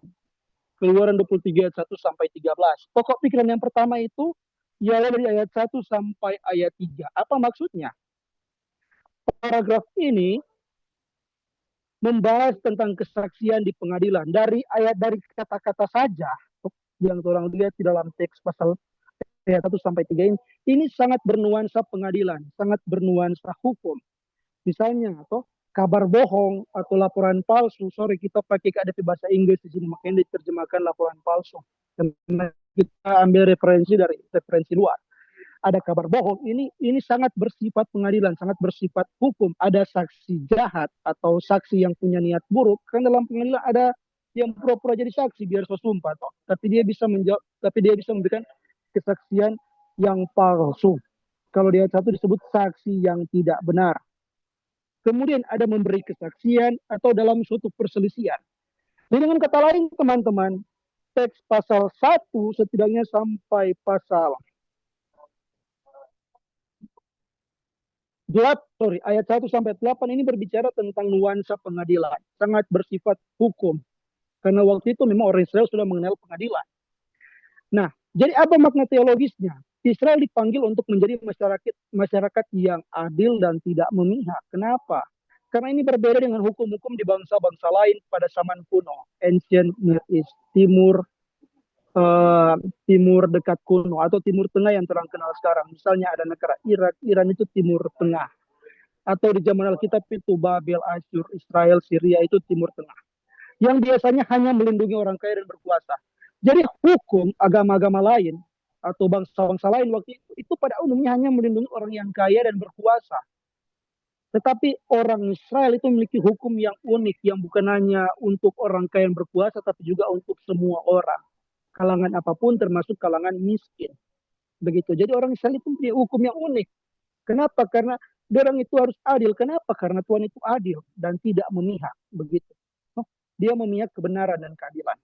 Keluaran 23 ayat 1 sampai 13. Pokok pikiran yang pertama itu ialah dari ayat 1 sampai ayat 3. Apa maksudnya? Paragraf ini membahas tentang kesaksian di pengadilan. Dari kata-kata saja yang orang lihat di dalam teks pasal ayat 1 sampai 3 ini sangat bernuansa pengadilan, sangat bernuansa hukum. Misalnya, atau kabar bohong atau laporan palsu. Sorry, kita pakai KDP bahasa Inggris di sini, makanya diterjemahkan laporan palsu. Karena kita ambil referensi dari referensi luar. Ada kabar bohong, ini sangat bersifat pengadilan, sangat bersifat hukum. Ada saksi jahat atau saksi yang punya niat buruk. Kan dalam pengadilan ada yang pura-pura jadi saksi biar sumpah, toh. Tapi dia bisa menjawab, tapi dia bisa memberikan kesaksian yang palsu. Kalau di ayat 1 disebut saksi yang tidak benar. Kemudian ada memberi kesaksian atau dalam suatu perselisihan. Jadi dengan kata lain teman-teman, teks pasal 1 setidaknya sampai pasal ayat 1 sampai 8 ini berbicara tentang nuansa pengadilan. Sangat bersifat hukum. Karena waktu itu memang orang Israel sudah mengenal pengadilan. Nah, jadi apa makna teologisnya? Israel dipanggil untuk menjadi masyarakat yang adil dan tidak memihak. Kenapa? Karena ini berbeda dengan hukum-hukum di bangsa-bangsa lain pada zaman kuno. Ancient Near East, timur dekat kuno atau timur tengah yang terang kenal sekarang. Misalnya ada negara Irak, Iran itu timur tengah. Atau di zaman Alkitab itu Babel, Asyur, Israel, Syria itu timur tengah. Yang biasanya hanya melindungi orang kaya dan berkuasa. Jadi hukum agama-agama lain atau bangsa-bangsa lain waktu itu pada umumnya hanya melindungi orang yang kaya dan berkuasa. Tetapi orang Israel itu memiliki hukum yang unik, yang bukan hanya untuk orang kaya dan berkuasa, tapi juga untuk semua orang. Kalangan apapun termasuk kalangan miskin. Begitu. Jadi orang Israel itu punya hukum yang unik. Kenapa? Karena orang itu harus adil. Kenapa? Karena Tuhan itu adil dan tidak memihak. Begitu. Dia memihak kebenaran dan keadilan.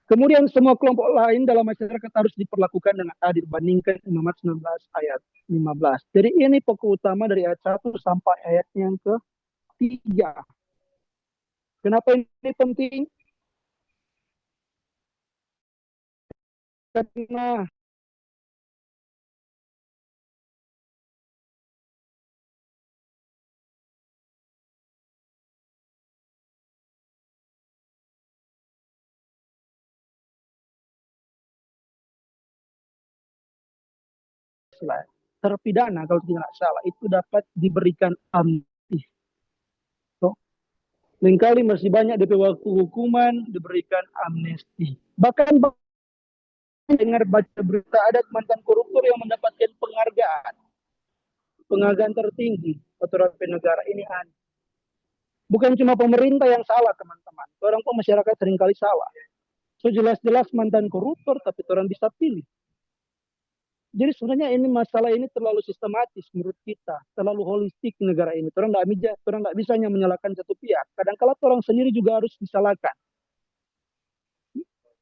Kemudian semua kelompok lain dalam masyarakat harus diperlakukan dengan adil. Bandingkan Imamat 19 ayat 15. Jadi ini pokok utama dari ayat 1 sampai ayat yang ke-3. Kenapa ini penting? Karena terpidana kalau tidak salah itu dapat diberikan amnesti. So, lengkali masih banyak DP waktu hukuman diberikan amnesti. Bahkan dengar baca berita ada mantan koruptor yang mendapatkan penghargaan tertinggi otoritas negara ini aneh. Bukan cuma pemerintah yang salah teman-teman, orang pun masyarakat seringkali salah. So jelas-jelas mantan koruptor tapi orang bisa pilih. Jadi sebenarnya ini masalah ini terlalu sistematis menurut kita, terlalu holistik negara ini. Orang tidak bisa hanya menyalahkan satu pihak. Kadang-kala orang sendiri juga harus disalahkan.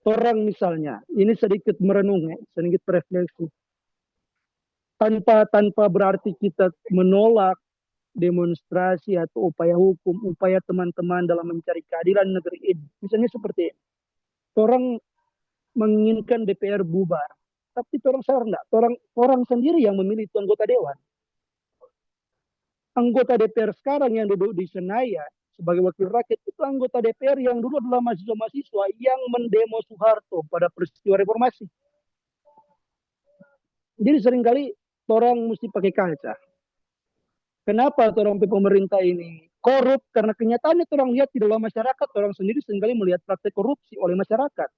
Orang misalnya, ini sedikit merenung, sedikit refleksi. Tanpa berarti kita menolak demonstrasi atau upaya hukum, upaya teman-teman dalam mencari keadilan negeri ini. Misalnya seperti ini. Orang menginginkan DPR bubar. Tapi orang sadar enggak? Orang sendiri yang memilih itu anggota dewan. Anggota DPR sekarang yang duduk di Senayan sebagai wakil rakyat itu anggota DPR yang dulu adalah mahasiswa-mahasiswa yang mendemo Soeharto pada peristiwa reformasi. Jadi seringkali orang mesti pakai kaca. Kenapa orang pemerintah ini korup? Karena kenyataannya orang lihat di dalam masyarakat, orang sendiri seringkali melihat praktek korupsi oleh masyarakat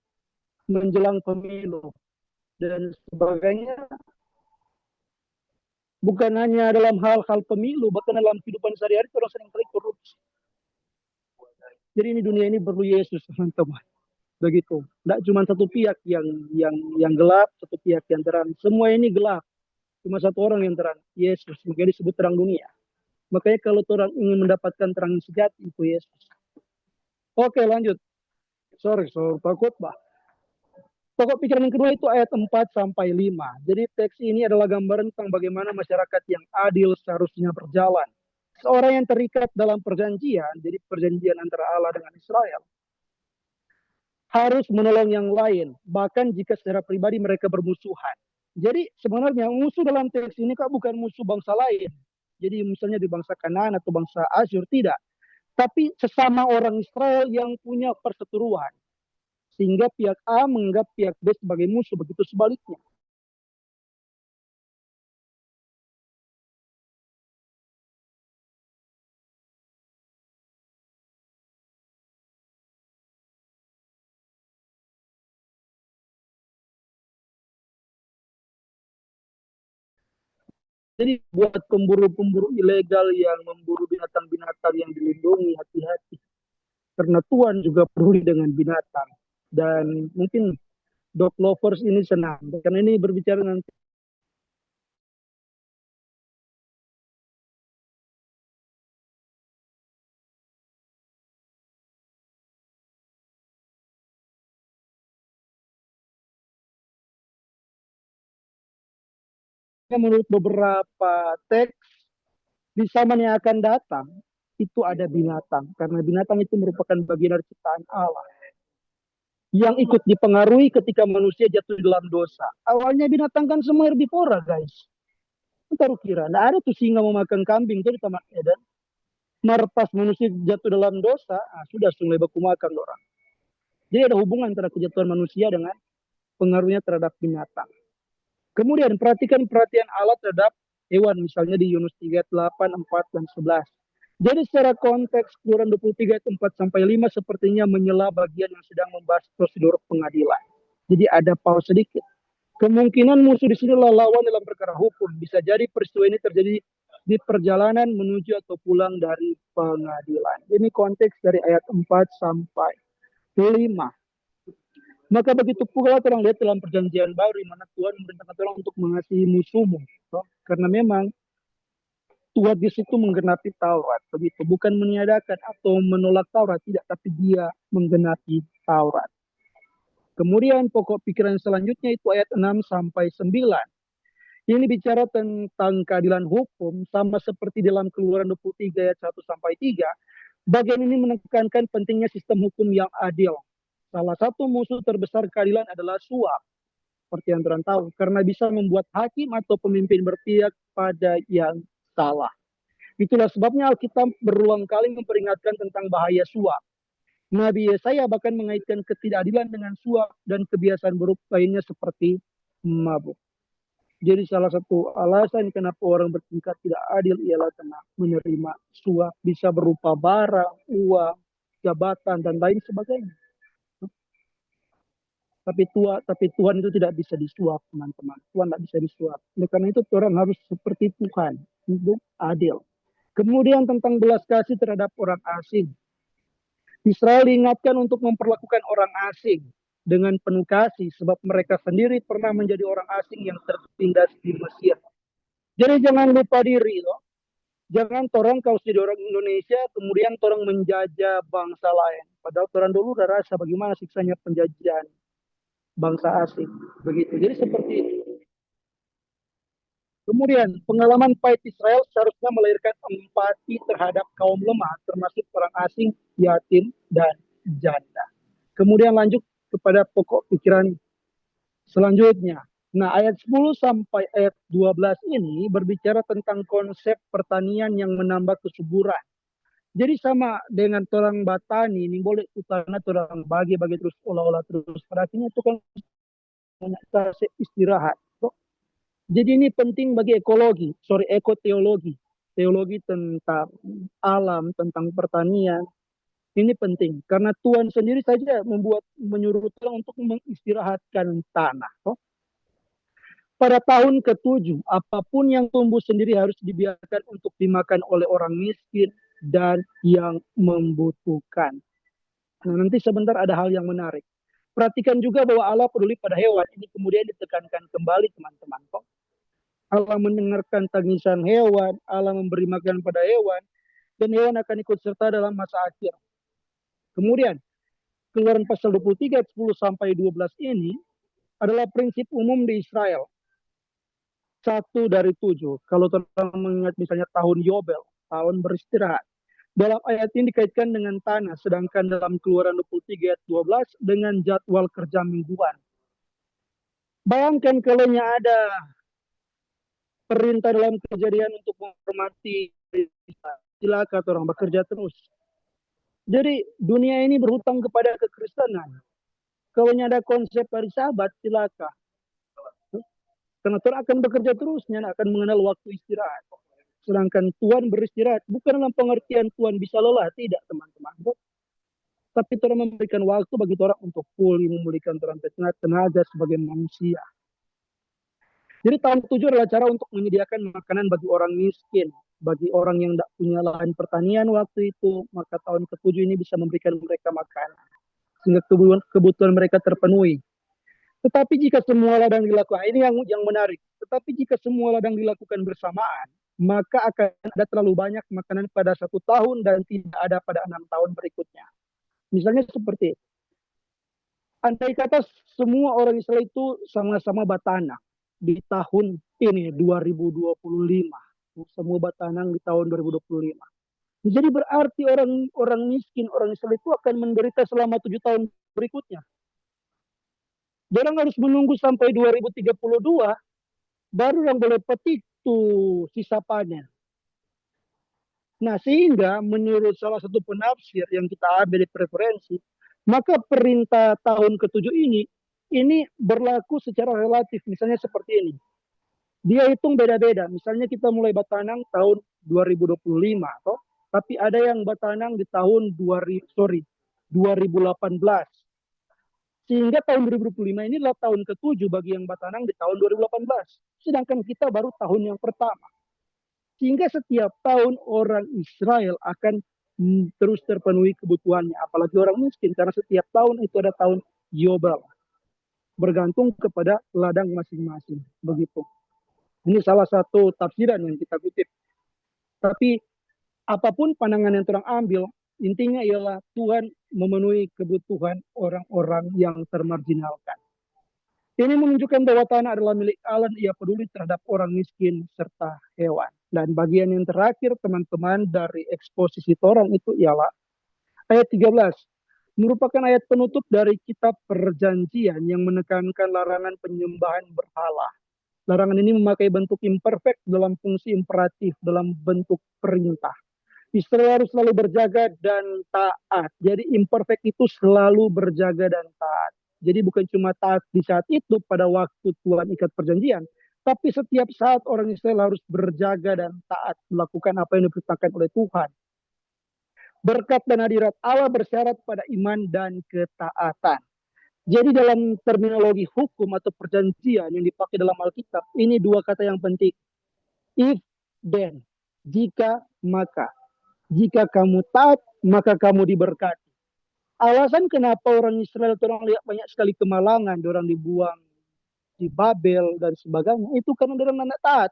menjelang pemilu dan sebagainya. Bukan hanya dalam hal-hal pemilu, bahkan dalam kehidupan sehari-hari orang seringkali korupsi. Jadi ini dunia ini perlu Yesus, teman-teman. Begitu. Tidak cuma satu pihak yang gelap, satu pihak yang terang. Semua ini gelap. Cuma satu orang yang terang, Yesus. Makanya disebut terang dunia. Makanya kalau orang ingin mendapatkan terang sejati, itu Yesus. Oke, lanjut. Sorry, takut, Bah. Pokok pikiran yang kedua itu ayat 4 sampai 5. Jadi teks ini adalah gambaran tentang bagaimana masyarakat yang adil seharusnya berjalan. Seorang yang terikat dalam perjanjian, jadi perjanjian antara Allah dengan Israel, harus menolong yang lain, bahkan jika secara pribadi mereka bermusuhan. Jadi sebenarnya musuh dalam teks ini kak bukan musuh bangsa lain. Jadi misalnya di bangsa Kanaan atau bangsa Asyur, tidak. Tapi sesama orang Israel yang punya perseteruan. Sehingga pihak A menganggap pihak B sebagai musuh, begitu sebaliknya. Jadi buat pemburu-pemburu ilegal yang memburu binatang-binatang yang dilindungi, hati-hati. Karena Tuhan juga peduli dengan binatang. Dan mungkin dog lovers ini senang. Karena ini berbicara nanti menurut beberapa teks di zaman yang akan datang itu ada binatang. Karena binatang itu merupakan bagian dari ciptaan Allah. Yang ikut dipengaruhi ketika manusia jatuh dalam dosa. Awalnya binatang kan semua herbivora guys. Taruh kira, nah ada tuh singa memakan kambing itu di Taman Eden. Marpas manusia jatuh dalam dosa, sudah sungai baku makan orang. Jadi ada hubungan antara kejatuhan manusia dengan pengaruhnya terhadap binatang. Kemudian perhatian Allah terhadap hewan, misalnya di Yunus 3, 8, 4, dan 11. Jadi secara konteks Keluaran 23 ayat 4 sampai 5 sepertinya menyela bagian yang sedang membahas prosedur pengadilan. Jadi ada pause sedikit. Kemungkinan musuh di sini lawan dalam perkara hukum. Bisa jadi peristiwa ini terjadi di perjalanan menuju atau pulang dari pengadilan. Ini konteks dari ayat 4 sampai 5. Maka begitu pula orang lihat dalam perjanjian baru di mana Tuhan memerintahkan orang untuk mengasihi musuhmu. Karena memang Tuhan di situ menggenapi Taurat. Begitu. Bukan meniadakan atau menolak Taurat. Tidak. Tapi dia menggenapi Taurat. Kemudian pokok pikiran selanjutnya itu ayat 6 sampai 9. Ini bicara tentang keadilan hukum sama seperti dalam Keluaran 23 ayat 1 sampai 3. Bagian ini menekankan pentingnya sistem hukum yang adil. Salah satu musuh terbesar keadilan adalah suap. Seperti yang teman tahu. Karena bisa membuat hakim atau pemimpin berpihak pada yang salah. Itulah sebabnya Alkitab berulang kali memperingatkan tentang bahaya suap. Nabi Yesaya bahkan mengaitkan ketidakadilan dengan suap dan kebiasaan buruk lainnya seperti mabuk. Jadi salah satu alasan kenapa orang bertingkat tidak adil ialah karena menerima suap, bisa berupa barang, uang, jabatan, dan lain sebagainya. Tapi Tuhan itu tidak bisa disuap, teman-teman. Tuhan tidak bisa disuap. Oleh karena itu orang harus seperti Tuhan, hidup adil. Kemudian tentang belas kasih terhadap orang asing. Israel diingatkan untuk memperlakukan orang asing dengan penuh kasih sebab mereka sendiri pernah menjadi orang asing yang tertindas di Mesir. Jadi jangan lupa diri loh. Jangan orang kau jadi orang Indonesia kemudian orang menjajah bangsa lain. Padahal orang dulu udah rasa bagaimana siksanya penjajahan bangsa asing. Begitu. Jadi seperti itu. Kemudian pengalaman pahit Israel seharusnya melahirkan empati terhadap kaum lemah termasuk orang asing, yatim, dan janda. Kemudian lanjut kepada pokok pikiran selanjutnya. Nah, ayat 10 sampai ayat 12 ini berbicara tentang konsep pertanian yang menambah kesuburan. Jadi sama dengan orang Batani, ini boleh utana orang bagi-bagi terus olah-olah terus. Pada akhirnya itu kan kasih istirahat. Jadi ini penting bagi ekoteologi. Teologi tentang alam, tentang pertanian. Ini penting karena Tuhan sendiri saja menyuruh orang untuk mengistirahatkan tanah. Pada tahun ke-7, apapun yang tumbuh sendiri harus dibiarkan untuk dimakan oleh orang miskin dan yang membutuhkan. Nah, nanti sebentar ada hal yang menarik. Perhatikan juga bahwa Allah peduli pada hewan. Ini kemudian ditekankan kembali teman-teman. Allah mendengarkan tangisan hewan, Allah memberi makan pada hewan, dan hewan akan ikut serta dalam masa akhir. Kemudian, Keluaran pasal 23 ayat 10 sampai 12 ini adalah prinsip umum di Israel. 1 dari 7. Kalau teman mengingat misalnya tahun Yobel, tahun beristirahat. Dalam ayat ini dikaitkan dengan tanah, sedangkan dalam Keluaran 23 ayat 12 dengan jadwal kerja mingguan. Bayangkan kalau ada perintah dalam Kejadian untuk menghormati silakan orang bekerja terus. Jadi dunia ini berhutang kepada kekristenan. Kalau ada konsep hari Sabat, silakan. Karena Tuhan akan bekerja terus, akan mengenal waktu istirahat. Sedangkan Tuhan beristirahat bukan dalam pengertian Tuhan bisa lelah, tidak teman-teman. Tapi Tuhan memberikan waktu bagi orang untuk pulih, memulihkan orang tenaga sebagai manusia. Jadi tahun ke-7 adalah cara untuk menyediakan makanan bagi orang miskin, bagi orang yang tidak punya lahan pertanian waktu itu, maka tahun ke-7 ini bisa memberikan mereka makanan sehingga kebutuhan mereka terpenuhi. Tetapi jika semua ladang dilakukan, ini yang menarik. Tetapi jika semua ladang dilakukan bersamaan, maka akan ada terlalu banyak makanan pada 1 tahun dan tidak ada pada 6 tahun berikutnya. Misalnya seperti, andai kata semua orang Israel itu sama-sama batanang di tahun ini 2025, semua batanang di tahun 2025. Jadi berarti orang miskin, orang Israel itu akan menderita selama 7 tahun berikutnya. Orang harus menunggu sampai 2032 baru yang boleh petik tuh sisa panen. Nah, sehingga menurut salah satu penafsir yang kita ambil di preferensi, maka perintah tahun ke-7 ini berlaku secara relatif. Misalnya seperti ini. Dia hitung beda-beda. Misalnya kita mulai batanang tahun 2025, toh? Tapi ada yang batanang di tahun 2018. Sehingga tahun 2025 ini adalah tahun ke-7 bagi yang batanang di tahun 2018. Sedangkan kita baru tahun yang pertama. Sehingga setiap tahun orang Israel akan terus terpenuhi kebutuhannya. Apalagi orang miskin, karena setiap tahun itu ada tahun Yobel. Bergantung kepada ladang masing-masing. Begitu. Ini salah satu tafsiran yang kita kutip. Tapi apapun pandangan yang orang ambil, intinya ialah Tuhan memenuhi kebutuhan orang-orang yang termarginalkan. Ini menunjukkan bahwa tanah adalah milik Allah, ia peduli terhadap orang miskin serta hewan. Dan bagian yang terakhir teman-teman dari eksposisi Torah itu ialah ayat 13. Merupakan ayat penutup dari kitab perjanjian yang menekankan larangan penyembahan berhala. Larangan ini memakai bentuk imperfect dalam fungsi imperatif, dalam bentuk perintah. Israel harus selalu berjaga dan taat. Jadi imperfect itu selalu berjaga dan taat. Jadi bukan cuma taat di saat itu pada waktu Tuhan ikat perjanjian. Tapi setiap saat orang Israel harus berjaga dan taat. Melakukan apa yang diperintahkan oleh Tuhan. Berkat dan hadirat Allah bersyarat pada iman dan ketaatan. Jadi dalam terminologi hukum atau perjanjian yang dipakai dalam Alkitab, ini dua kata yang penting. If, then. Jika, maka. Jika kamu taat, maka kamu diberkati. Alasan kenapa orang Israel orang lihat banyak sekali kemalangan, orang dibuang di Babel dan sebagainya, itu karena orang tidak taat.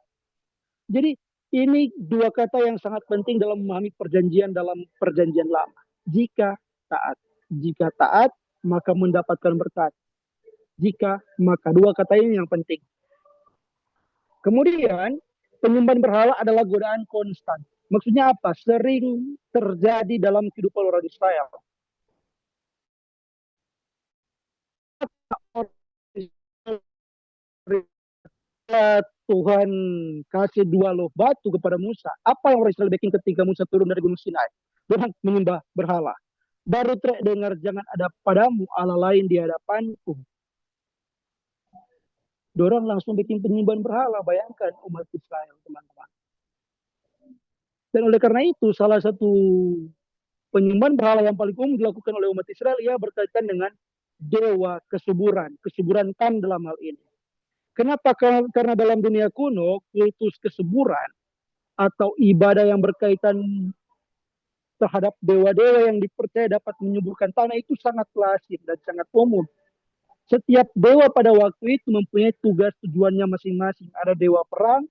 Jadi ini dua kata yang sangat penting dalam memahami perjanjian dalam perjanjian lama. Jika taat. Jika taat, maka mendapatkan berkat. Jika, maka dua kata ini yang penting. Kemudian, penyembahan berhala adalah godaan konstan. Maksudnya apa? Sering terjadi dalam kehidupan orang Israel. Tuhan kasih 2 loaf batu kepada Musa. Apa yang orang Israel bikin ketika Musa turun dari Gunung Sinai? Orang menyembah berhala. Baru terdengar jangan ada padamu Allah lain di hadapanku. Dorang langsung bikin penyembahan berhala. Bayangkan umat Israel, teman-teman. Dan oleh karena itu, salah satu penyembahan berhala yang paling umum dilakukan oleh umat Israel ia berkaitan dengan dewa kesuburan, kesuburan Tan dalam hal ini. Kenapa? Karena dalam dunia kuno, kultus kesuburan atau ibadah yang berkaitan terhadap dewa-dewa yang dipercaya dapat menyuburkan tanah itu sangat klasik dan sangat umum. Setiap dewa pada waktu itu mempunyai tugas tujuannya masing-masing. Ada dewa perang,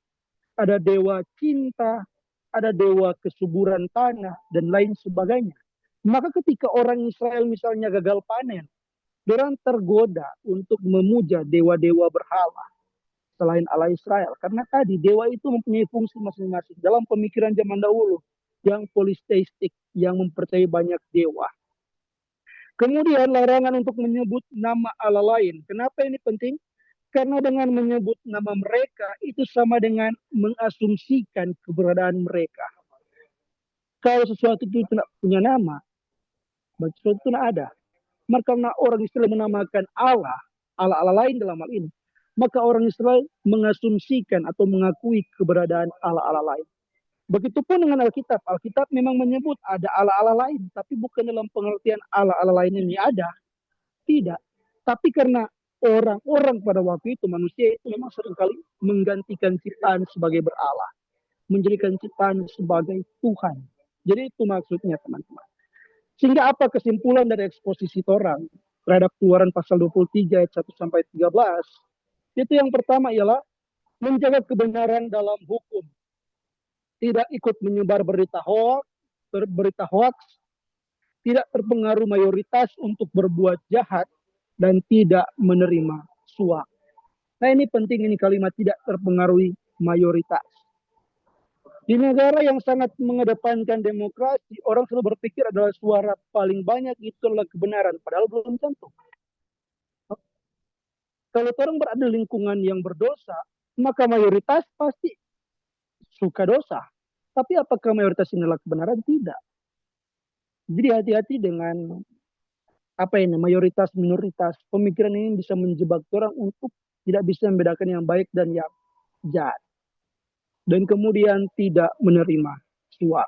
ada dewa cinta, ada dewa kesuburan tanah, dan lain sebagainya. Maka ketika orang Israel misalnya gagal panen, Orang tergoda untuk memuja dewa-dewa berhala selain Allah Israel. Karena tadi dewa itu mempunyai fungsi masing-masing. Dalam pemikiran zaman dahulu, yang polisteistik, yang mempercayai banyak dewa. Kemudian larangan untuk menyebut nama Allah lain. Kenapa ini penting? Karena dengan menyebut nama mereka itu sama dengan mengasumsikan keberadaan mereka. Kalau sesuatu itu tidak punya nama, sesuatu itu tidak ada. Maka karena orang Israel menamakan Allah, Allah-Allah lain dalam hal ini, maka orang Israel mengasumsikan atau mengakui keberadaan Allah-Allah lain. Begitupun dengan Alkitab. Alkitab memang menyebut ada Allah-Allah lain, tapi bukan dalam pengertian Allah-Allah lain ini ada. Tidak. Tapi karena orang-orang pada waktu itu, manusia itu memang seringkali menggantikan ciptaan sebagai berala. Menjadikan ciptaan sebagai Tuhan. Jadi itu maksudnya teman-teman. Sehingga apa kesimpulan dari eksposisi Torah terhadap Keluaran pasal 23 ayat 1 sampai 13? Itu yang pertama ialah menjaga kebenaran dalam hukum. Tidak ikut menyebar berita hoax, tidak terpengaruh mayoritas untuk berbuat jahat, dan tidak menerima suap. Nah ini penting, ini kalimat tidak terpengaruhi mayoritas. Di negara yang sangat mengedepankan demokrasi, orang selalu berpikir adalah suara paling banyak itu adalah kebenaran, padahal belum tentu. Kalau orang berada di lingkungan yang berdosa, maka mayoritas pasti suka dosa. Tapi apakah mayoritas ini adalah kebenaran? Tidak. Jadi hati-hati dengan apa ini mayoritas minoritas. Pemikiran ini bisa menjebak orang untuk tidak bisa membedakan yang baik dan yang jahat. Dan kemudian tidak menerima suap.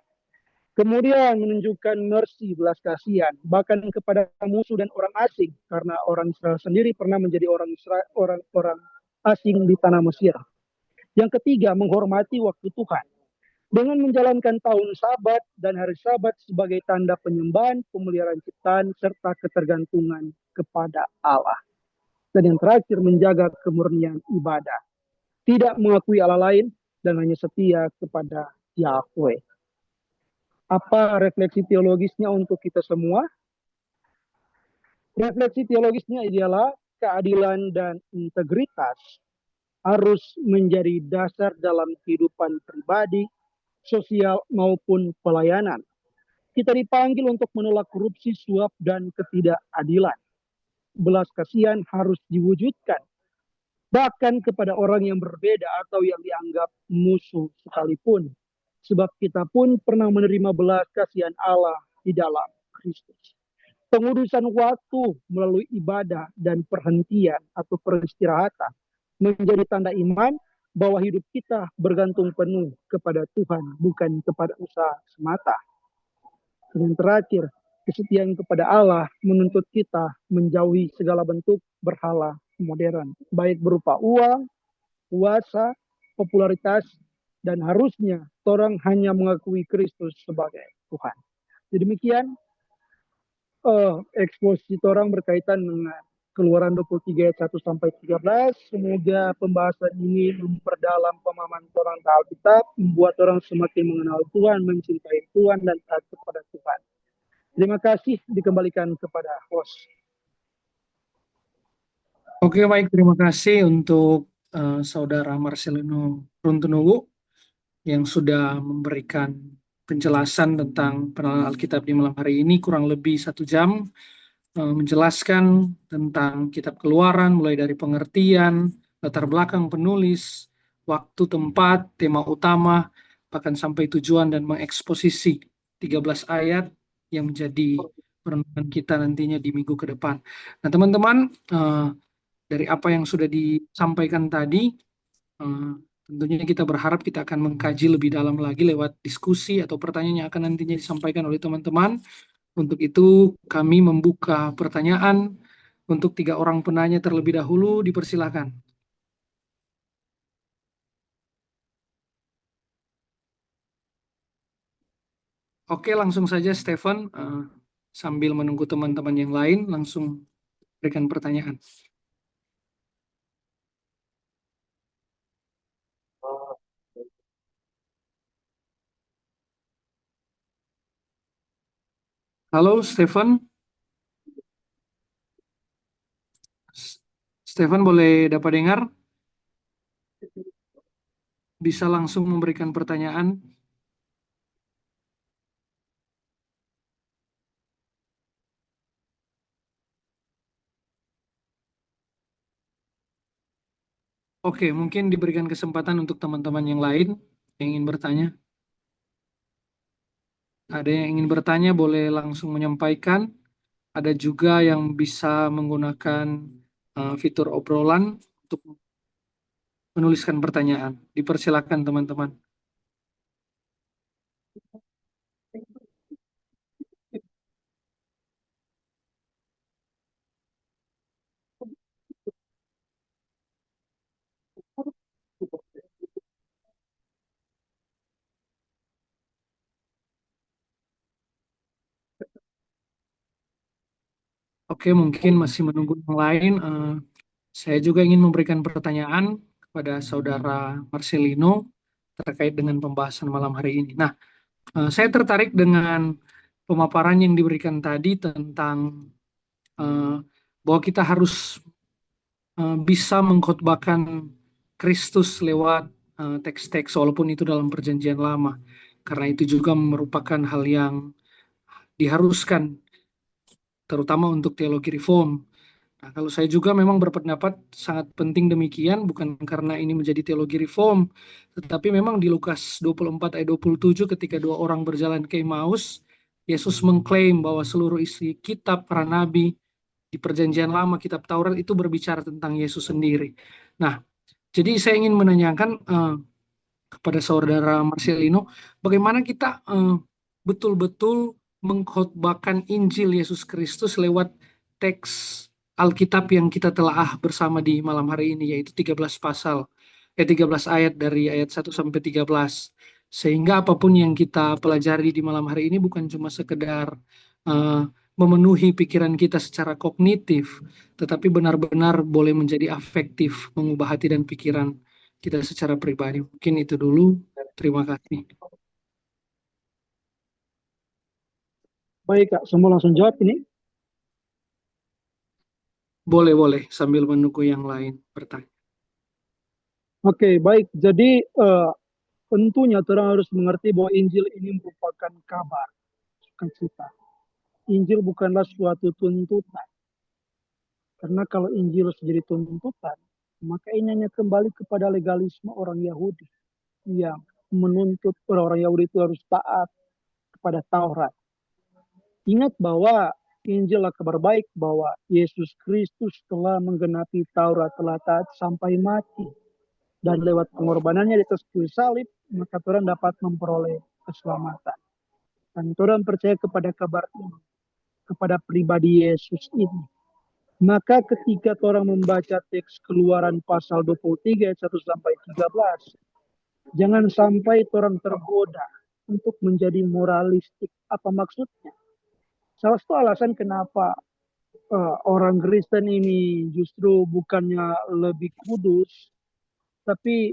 Kemudian menunjukkan mercy, belas kasihan, bahkan kepada musuh dan orang asing, karena orang Israel sendiri pernah menjadi orang asing di tanah Mesir. Yang ketiga, menghormati waktu Tuhan dengan menjalankan tahun Sabat dan hari Sabat sebagai tanda penyembahan, pemeliharaan ciptaan, serta ketergantungan kepada Allah. Dan yang terakhir, menjaga kemurnian ibadah. Tidak mengakui Allah lain dan hanya setia kepada Yahweh. Apa refleksi teologisnya untuk kita semua? Refleksi teologisnya adalah keadilan dan integritas harus menjadi dasar dalam kehidupan pribadi, sosial, maupun pelayanan. Kita dipanggil untuk menolak korupsi, suap, dan ketidakadilan. Belas kasihan harus diwujudkan, bahkan kepada orang yang berbeda atau yang dianggap musuh sekalipun. Sebab kita pun pernah menerima belas kasihan Allah di dalam Kristus. Pengurusan waktu melalui ibadah dan perhentian atau peristirahatan menjadi tanda iman bahwa hidup kita bergantung penuh kepada Tuhan, bukan kepada usaha semata. Dan yang terakhir, kesetiaan kepada Allah menuntut kita menjauhi segala bentuk berhala modern, baik berupa uang, kuasa, popularitas, dan harusnya orang hanya mengakui Kristus sebagai Tuhan. Jadi demikian eksposisi orang berkaitan dengan Keluaran 23 ayat 1 sampai 13. Semoga pembahasan ini memperdalam pemahaman orang tentang Alkitab, membuat orang semakin mengenal Tuhan, mencintai Tuhan, dan taat kepada Tuhan. Terima kasih, dikembalikan kepada host. Oke, baik. Terima kasih untuk Saudara Marcelino Runtunuwu yang sudah memberikan penjelasan tentang penalaran Alkitab di malam hari ini, kurang lebih 1 jam, menjelaskan tentang kitab Keluaran, mulai dari pengertian, latar belakang penulis, waktu, tempat, tema utama, bahkan sampai tujuan, dan mengeksposisi 13 ayat yang menjadi perenungan kita nantinya di minggu ke depan. Nah, teman-teman, dari apa yang sudah disampaikan tadi, tentunya kita berharap kita akan mengkaji lebih dalam lagi lewat diskusi atau pertanyaan yang akan nantinya disampaikan oleh teman-teman. Untuk itu kami membuka pertanyaan untuk 3 orang penanya terlebih dahulu, dipersilakan. Oke, langsung saja Stephen, sambil menunggu teman-teman yang lain, langsung berikan pertanyaan. Halo Stephen. Stefan boleh dapat dengar? Bisa langsung memberikan pertanyaan. Oke, mungkin diberikan kesempatan untuk teman-teman yang lain yang ingin bertanya. Ada yang ingin bertanya boleh langsung menyampaikan. Ada juga yang bisa menggunakan fitur obrolan untuk menuliskan pertanyaan. Dipersilakan teman-teman. Oke, mungkin masih menunggu yang lain. Saya juga ingin memberikan pertanyaan kepada Saudara Marcelino terkait dengan pembahasan malam hari ini. Nah, saya tertarik dengan pemaparan yang diberikan tadi tentang eh, bahwa kita harus bisa mengkhotbahkan Kristus lewat teks-teks walaupun itu dalam perjanjian lama. Karena itu juga merupakan hal yang diharuskan terutama untuk teologi reform. Nah, kalau saya juga memang berpendapat sangat penting demikian, bukan karena ini menjadi teologi reform, tetapi memang di Lukas 24 ayat 27 ketika dua orang berjalan ke Emmaus, Yesus mengklaim bahwa seluruh isi kitab para nabi di perjanjian lama, kitab Taurat itu berbicara tentang Yesus sendiri. Nah, jadi saya ingin menanyakan kepada saudara Marcelino, bagaimana kita betul-betul mengkhotbahkan Injil Yesus Kristus lewat teks Alkitab yang kita telah bersama di malam hari ini, yaitu 13 pasal, 13 ayat dari ayat 1 sampai 13. Sehingga apapun yang kita pelajari di malam hari ini bukan cuma sekedar uh, memenuhi pikiran kita secara kognitif, tetapi benar-benar boleh menjadi afektif, mengubah hati dan pikiran kita secara pribadi. Mungkin itu dulu. Terima kasih. Baik, Kak. Semua langsung jawab ini. Boleh sambil menunggu yang lain bertanya. Oke, baik. Jadi tentunya orang harus mengerti bahwa Injil ini merupakan kabar sukacita. Injil bukanlah suatu tuntutan. Karena kalau Injil menjadi tuntutan, maka ini hanya kembali kepada legalisme orang Yahudi yang menuntut orang-orang Yahudi itu harus taat kepada Taurat. Ingat bahwa Injil adalah kabar baik bahwa Yesus Kristus telah menggenapi Taurat, telah taat sampai mati. Dan lewat pengorbanannya di atas kayu salib, maka orang dapat memperoleh keselamatan. Dan orang percaya kepada kabar ini, kepada pribadi Yesus ini. Maka ketika orang membaca teks Keluaran pasal 23 ayat 1 sampai 13, jangan sampai orang tergoda untuk menjadi moralistik. Apa maksudnya? Salah satu alasan kenapa orang Kristen ini justru bukannya lebih kudus, tapi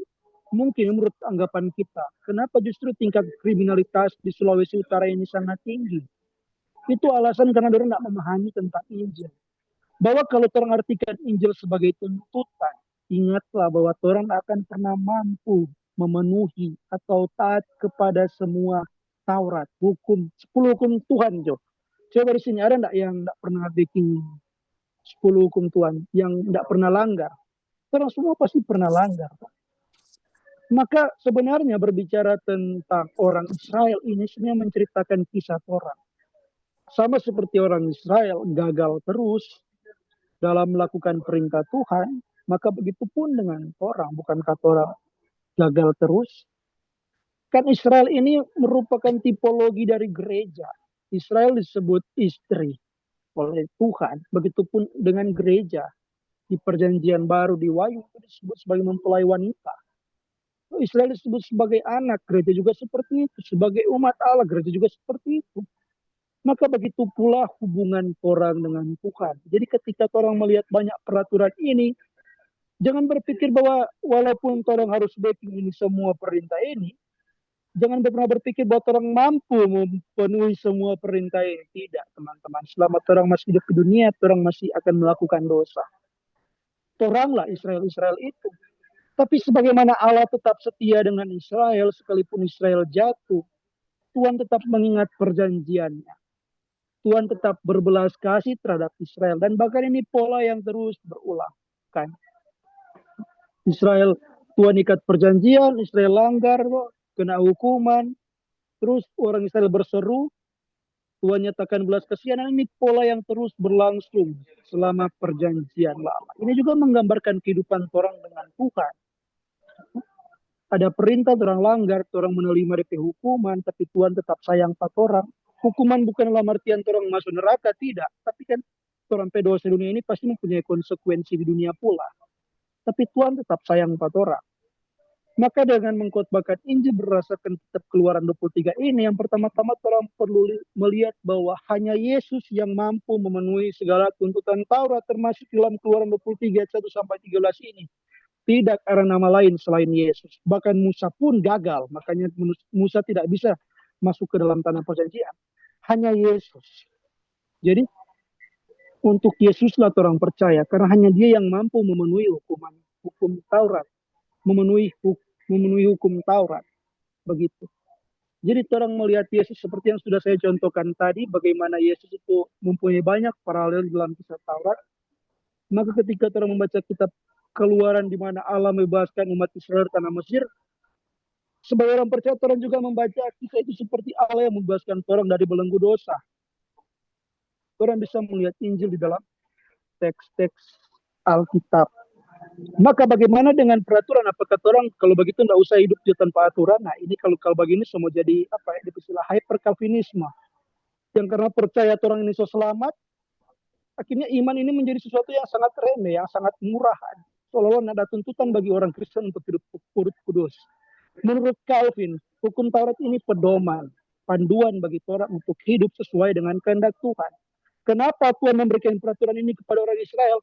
mungkin menurut anggapan kita, kenapa justru tingkat kriminalitas di Sulawesi Utara ini sangat tinggi? Itu alasan karena orang tidak memahami tentang Injil. Bahwa kalau orang artikan Injil sebagai tuntutan, ingatlah bahwa orang akan pernah mampu memenuhi atau taat kepada semua Taurat, hukum, 10 hukum Tuhan, Jo. Coba di sini ada enggak yang enggak pernah bikin 10 hukum Tuhan, yang enggak pernah langgar? Orang semua pasti pernah langgar. Maka sebenarnya berbicara tentang orang Israel ini sebenarnya menceritakan kisah orang. Sama seperti orang Israel gagal terus dalam melakukan perintah Tuhan, maka begitu pun dengan orang, bukankah orang gagal terus? Kan Israel ini merupakan tipologi dari gereja. Israel disebut istri oleh Tuhan, begitupun dengan gereja. Di perjanjian baru di Wahyu itu disebut sebagai mempelai wanita. Israel disebut sebagai anak, gereja juga seperti itu. Sebagai umat Allah, gereja juga seperti itu. Maka begitu pula hubungan orang dengan Tuhan. Jadi ketika orang melihat banyak peraturan ini, jangan berpikir bahwa walaupun orang harus backing ini semua perintah ini, jangan pernah berpikir bahwa orang mampu memenuhi semua perintah ini. Tidak, teman-teman. Selama orang masih hidup di dunia, orang masih akan melakukan dosa. Toranglah Israel itu. Tapi sebagaimana Allah tetap setia dengan Israel, sekalipun Israel jatuh, Tuhan tetap mengingat perjanjiannya. Tuhan tetap berbelas kasih terhadap Israel. Dan bahkan ini pola yang terus berulang. Kan? Israel, Tuhan ikat perjanjian, Israel langgar, kena hukuman. Terus orang Israel berseru, Tuhan nyatakan belas kasihan. Ini pola yang terus berlangsung selama perjanjian lama. Ini juga menggambarkan kehidupan orang dengan Tuhan. Ada perintah orang langgar, orang menerima DP hukuman, tapi Tuhan tetap sayang pada orang. Hukuman bukan dalam artian orang masuk neraka, tidak. Tapi kan orang pedosa dunia ini pasti mempunyai konsekuensi di dunia pula. Tapi Tuhan tetap sayang pada orang. Maka dengan mengkhotbahkan Injil berdasarkan kitab Keluaran 23 ini, yang pertama-tama orang perlu melihat bahwa hanya Yesus yang mampu memenuhi segala tuntutan Taurat, termasuk dalam Keluaran 23 1-13 ini. Tidak ada nama lain selain Yesus. Bahkan Musa pun gagal. Makanya Musa tidak bisa masuk ke dalam tanah perjanjian. Hanya Yesus. Jadi untuk Yesuslah orang percaya. Karena hanya dia yang mampu memenuhi hukum Taurat. Memenuhi hukum Taurat. Begitu. Jadi orang melihat Yesus seperti yang sudah saya contohkan tadi. Bagaimana Yesus itu mempunyai banyak paralel dalam kisah Taurat. Maka ketika orang membaca kitab Keluaran di mana Allah membebaskan umat Israel dari tanah Mesir, sebagai orang percaya orang juga membaca kisah itu seperti Allah yang membebaskan orang dari belenggu dosa. Orang bisa melihat Injil di dalam teks-teks Alkitab. Maka bagaimana dengan peraturan? Apakah orang kalau begitu tidak usah hidup tanpa aturan? Nah ini kalau begini semua jadi apa ya? Istilah hyper Calvinisme. Yang karena percaya orang ini so selamat, akhirnya iman ini menjadi sesuatu yang sangat remeh, yang sangat murah. Seolah-olah ada tuntutan bagi orang Kristen untuk hidup kudus. Menurut Calvin, hukum Taurat ini pedoman, panduan bagi orang untuk hidup sesuai dengan kehendak Tuhan. Kenapa Tuhan memberikan peraturan ini kepada orang Israel?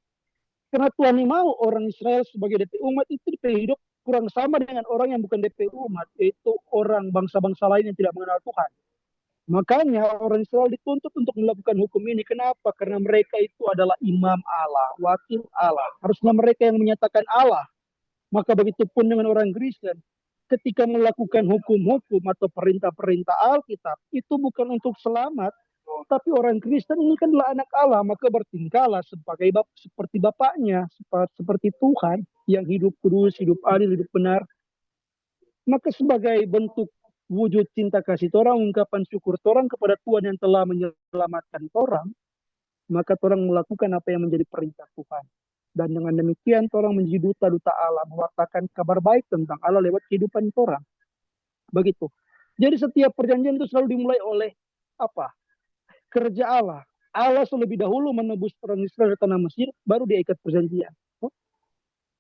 Karena Tuhan ini mau orang Israel sebagai DP umat itu hidup kurang sama dengan orang yang bukan DP umat, yaitu orang bangsa-bangsa lain yang tidak mengenal Tuhan. Makanya orang Israel dituntut untuk melakukan hukum ini. Kenapa? Karena mereka itu adalah imam Allah, wakil Allah. Harusnya mereka yang menyatakan Allah. Maka begitu pun dengan orang Kristen. Ketika melakukan hukum-hukum atau perintah-perintah Alkitab, itu bukan untuk selamat. Tapi orang Kristen ini kan adalah anak Allah. Maka bertingkahlah seperti Bapaknya, seperti Tuhan yang hidup kudus, hidup adil, hidup benar. Maka sebagai bentuk wujud cinta kasih orang, ungkapan syukur orang kepada Tuhan yang telah menyelamatkan orang, maka orang melakukan apa yang menjadi perintah Tuhan. Dan dengan demikian orang menjadi duta-duta Allah, mewartakan kabar baik tentang Allah lewat kehidupan orang. Begitu. Jadi setiap perjanjian itu selalu dimulai oleh apa? Kerja Allah. Allah terlebih dahulu menebus orang Israel dari tanah Mesir, baru dia ikat perjanjian.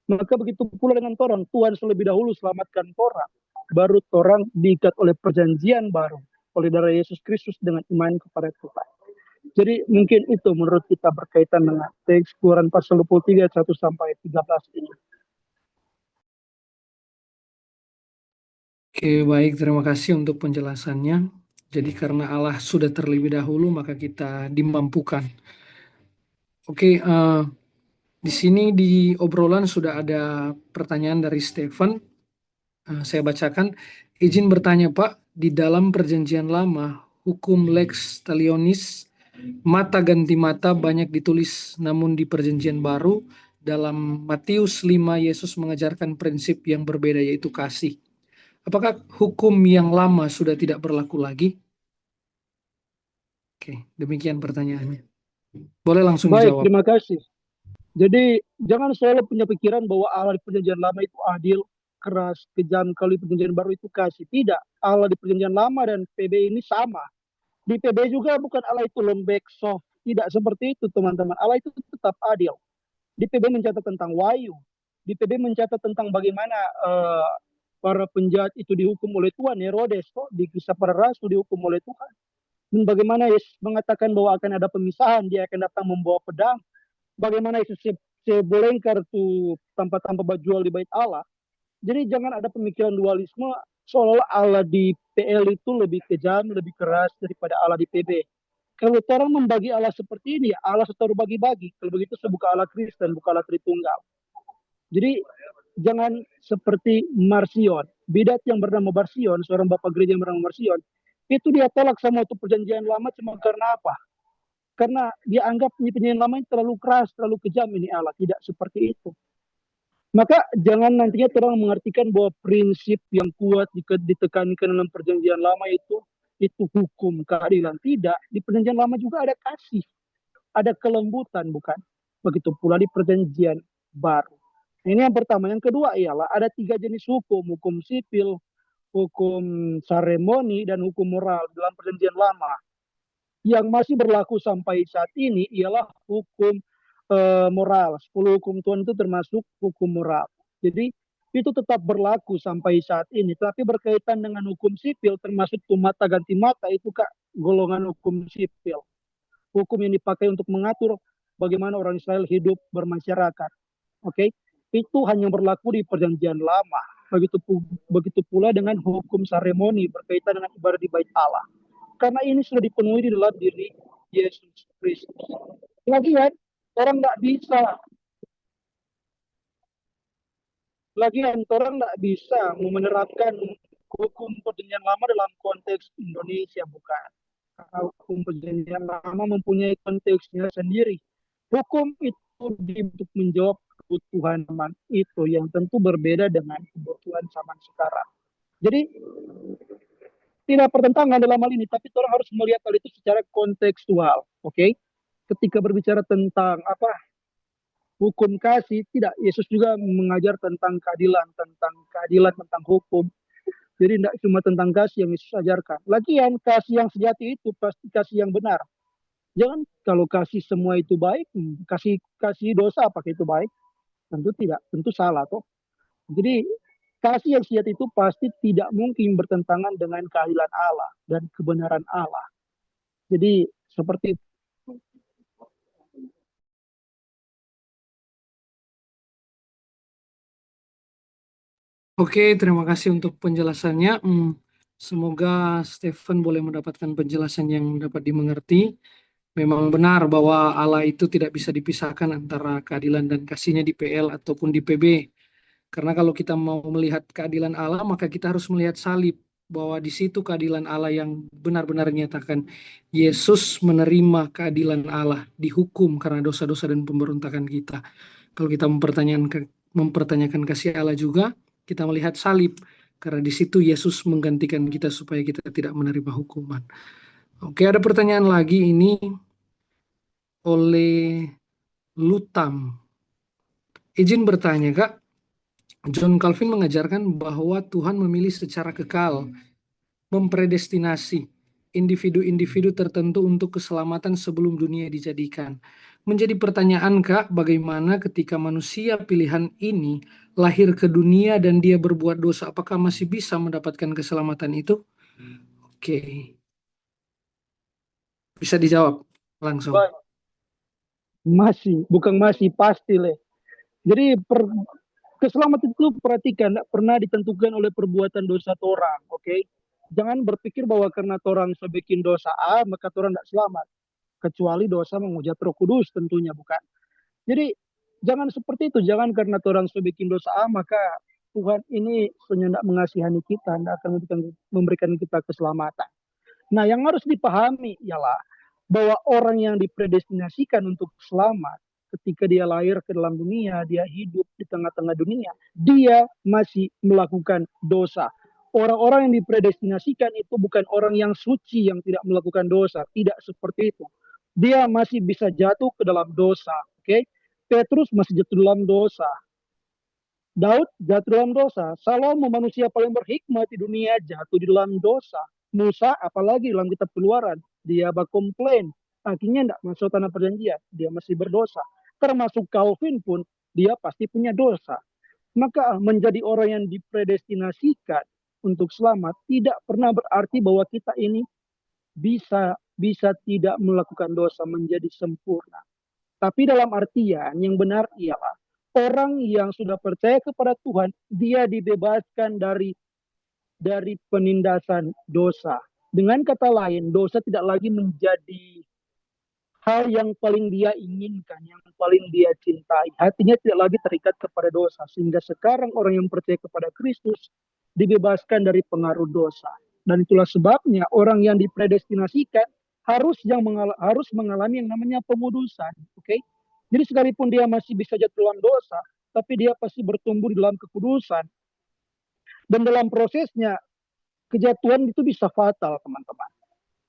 Maka begitu pula dengan orang, Tuhan terlebih dahulu selamatkan orang, baru orang diikat oleh perjanjian baru oleh darah Yesus Kristus dengan iman kepada Tuhan. Jadi mungkin itu menurut kita berkaitan dengan teks Keluaran pasal 23 1-13 ini. Oke, baik, terima kasih untuk penjelasannya. Jadi karena Allah sudah terlebih dahulu, maka kita dimampukan. Oke, di sini di obrolan sudah ada pertanyaan dari Stephen. Saya bacakan. Izin bertanya Pak, di dalam perjanjian lama, hukum lex talionis, mata ganti mata banyak ditulis, namun di perjanjian baru, dalam Matius 5, Yesus mengajarkan prinsip yang berbeda yaitu kasih. Apakah hukum yang lama sudah tidak berlaku lagi? Oke, demikian pertanyaannya. Boleh langsung Baik, dijawab. terima kasih. Jadi jangan selalu punya pikiran bahwa Allah di perjanjian lama itu adil, keras, kejam, kalau di perjanjian baru itu kasih. Tidak, Allah di perjanjian lama dan PB ini sama. Di PB juga bukan Allah itu lembek, soft. Tidak seperti itu teman-teman. Allah itu tetap adil. Di PB mencatat tentang wahyu. Di PB mencatat tentang bagaimana para penjahat itu dihukum oleh Tuhan. Herodes di kisah para rasul dihukum oleh Tuhan. Dan bagaimana Yesus mengatakan bahwa akan ada pemisahan. Dia akan datang membawa pedang. Bagaimana Yesus sebelengkar tuh tanpa jual di bait Allah. Jadi jangan ada pemikiran dualisme seolah Allah di PL itu lebih kejam, lebih keras daripada Allah di PB. Kalau orang membagi Allah seperti ini, ya Allah selalu bagi-bagi. Kalau begitu saya buka Allah Kristen, buka Allah Tritunggal. Jadi jangan seperti Marsion, bidat yang bernama Marsion, seorang bapak gereja yang bernama Marsion, itu dia tolak sama itu perjanjian lama cuma karena apa? Karena dia anggap ini perjanjian lama ini terlalu keras, terlalu kejam ini Allah. Tidak seperti itu. Maka jangan nantinya orang mengartikan bahwa prinsip yang kuat ditekankan dalam perjanjian lama itu hukum keadilan. Tidak, di perjanjian lama juga ada kasih, ada kelembutan, bukan? Begitu pula di perjanjian baru. Ini yang pertama. Yang kedua ialah ada 3 jenis hukum: hukum sipil, hukum seremoni, dan hukum moral dalam perjanjian lama. Yang masih berlaku sampai saat ini ialah hukum moral. 10 hukum Tuhan itu termasuk hukum moral. Jadi itu tetap berlaku sampai saat ini. Tapi berkaitan dengan hukum sipil, termasuk tumata ganti mata, itu Kak, golongan hukum sipil. Hukum yang dipakai untuk mengatur bagaimana orang Israel hidup bermasyarakat. Oke, itu hanya berlaku di perjanjian lama. Begitu pula dengan hukum seremoni berkaitan dengan ibadah di bait Allah. Karena ini sudah dipenuhi di dalam diri Yesus Kristus. Lagian orang nggak bisa, orang nggak bisa menerapkan hukum perjanjian lama dalam konteks Indonesia, bukan? Karena hukum perjanjian lama mempunyai konteksnya sendiri. Hukum itu untuk menjawab kebutuhan zaman itu yang tentu berbeda dengan kebutuhan zaman sekarang. Jadi tidak pertentangan dalam hal ini, tapi orang harus melihat hal itu secara kontekstual, oke? Ketika berbicara tentang hukum kasih, tidak, Yesus juga mengajar tentang keadilan, tentang hukum. Jadi tidak cuma tentang kasih yang Yesus ajarkan. Lagian kasih yang sejati itu pasti kasih yang benar. Jangan kalau kasih semua itu baik, kasih dosa apakah itu baik? Tentu tidak, tentu salah toh. Jadi kasih yang sejati itu pasti tidak mungkin bertentangan dengan keadilan Allah dan kebenaran Allah. Jadi seperti itu. Oke, terima kasih untuk penjelasannya. Semoga Stephen boleh mendapatkan penjelasan yang dapat dimengerti. Memang benar bahwa Allah itu tidak bisa dipisahkan antara keadilan dan kasihnya di PL ataupun di PB. Karena kalau kita mau melihat keadilan Allah, maka kita harus melihat salib. Bahwa di situ keadilan Allah yang benar-benar nyatakan. Yesus menerima keadilan Allah, dihukum karena dosa-dosa dan pemberontakan kita. Kalau kita mempertanyakan kasih Allah juga, kita melihat salib. Karena di situ Yesus menggantikan kita supaya kita tidak menerima hukuman. Oke, ada pertanyaan lagi ini oleh Lutam. Izin bertanya, Kak. John Calvin mengajarkan bahwa Tuhan memilih secara kekal, mempredestinasi individu-individu tertentu untuk keselamatan sebelum dunia dijadikan. Menjadi pertanyaan, Kak, bagaimana ketika manusia pilihan ini lahir ke dunia dan dia berbuat dosa, apakah masih bisa mendapatkan keselamatan itu? Oke. Bisa dijawab langsung. Masih pasti leh. Jadi keselamatan itu perhatikan, tidak pernah ditentukan oleh perbuatan dosa orang, oke? Jangan berpikir bahwa karena orang sebikin dosa A maka orang tidak selamat, kecuali dosa menghujat Roh Kudus tentunya, bukan? Jadi jangan seperti itu. Jangan karena orang sebikin dosa A maka Tuhan ini tidak mengasihani kita, tidak akan memberikan kita keselamatan. Nah, yang harus dipahami ialah bahwa orang yang dipredestinasikan untuk selamat ketika dia lahir ke dalam dunia, dia hidup di tengah-tengah dunia, dia masih melakukan dosa. Orang-orang yang dipredestinasikan itu bukan orang yang suci yang tidak melakukan dosa, tidak seperti itu. Dia masih bisa jatuh ke dalam dosa, oke? Petrus masih jatuh dalam dosa. Daud jatuh dalam dosa. Salomo manusia paling berhikmat di dunia jatuh di dalam dosa. Musa apalagi dalam kitab Keluaran, dia berkomplain, akhirnya tidak masuk tanah perjanjian, dia masih berdosa. Termasuk Calvin pun dia pasti punya dosa. Maka menjadi orang yang dipredestinasikan untuk selamat tidak pernah berarti bahwa kita ini bisa tidak melakukan dosa menjadi sempurna. Tapi dalam artian yang benar ialah orang yang sudah percaya kepada Tuhan, dia dibebaskan dari penindasan dosa. Dengan kata lain, dosa tidak lagi menjadi hal yang paling dia inginkan, yang paling dia cintai. Hatinya tidak lagi terikat kepada dosa. Sehingga sekarang orang yang percaya kepada Kristus dibebaskan dari pengaruh dosa. Dan itulah sebabnya orang yang dipredestinasikan harus mengalami yang namanya pemudusan. Oke? Okay? Jadi sekalipun dia masih bisa jatuh dalam dosa, tapi dia pasti bertumbuh di dalam kekudusan. Dan dalam prosesnya, kejatuhan itu bisa fatal, teman-teman.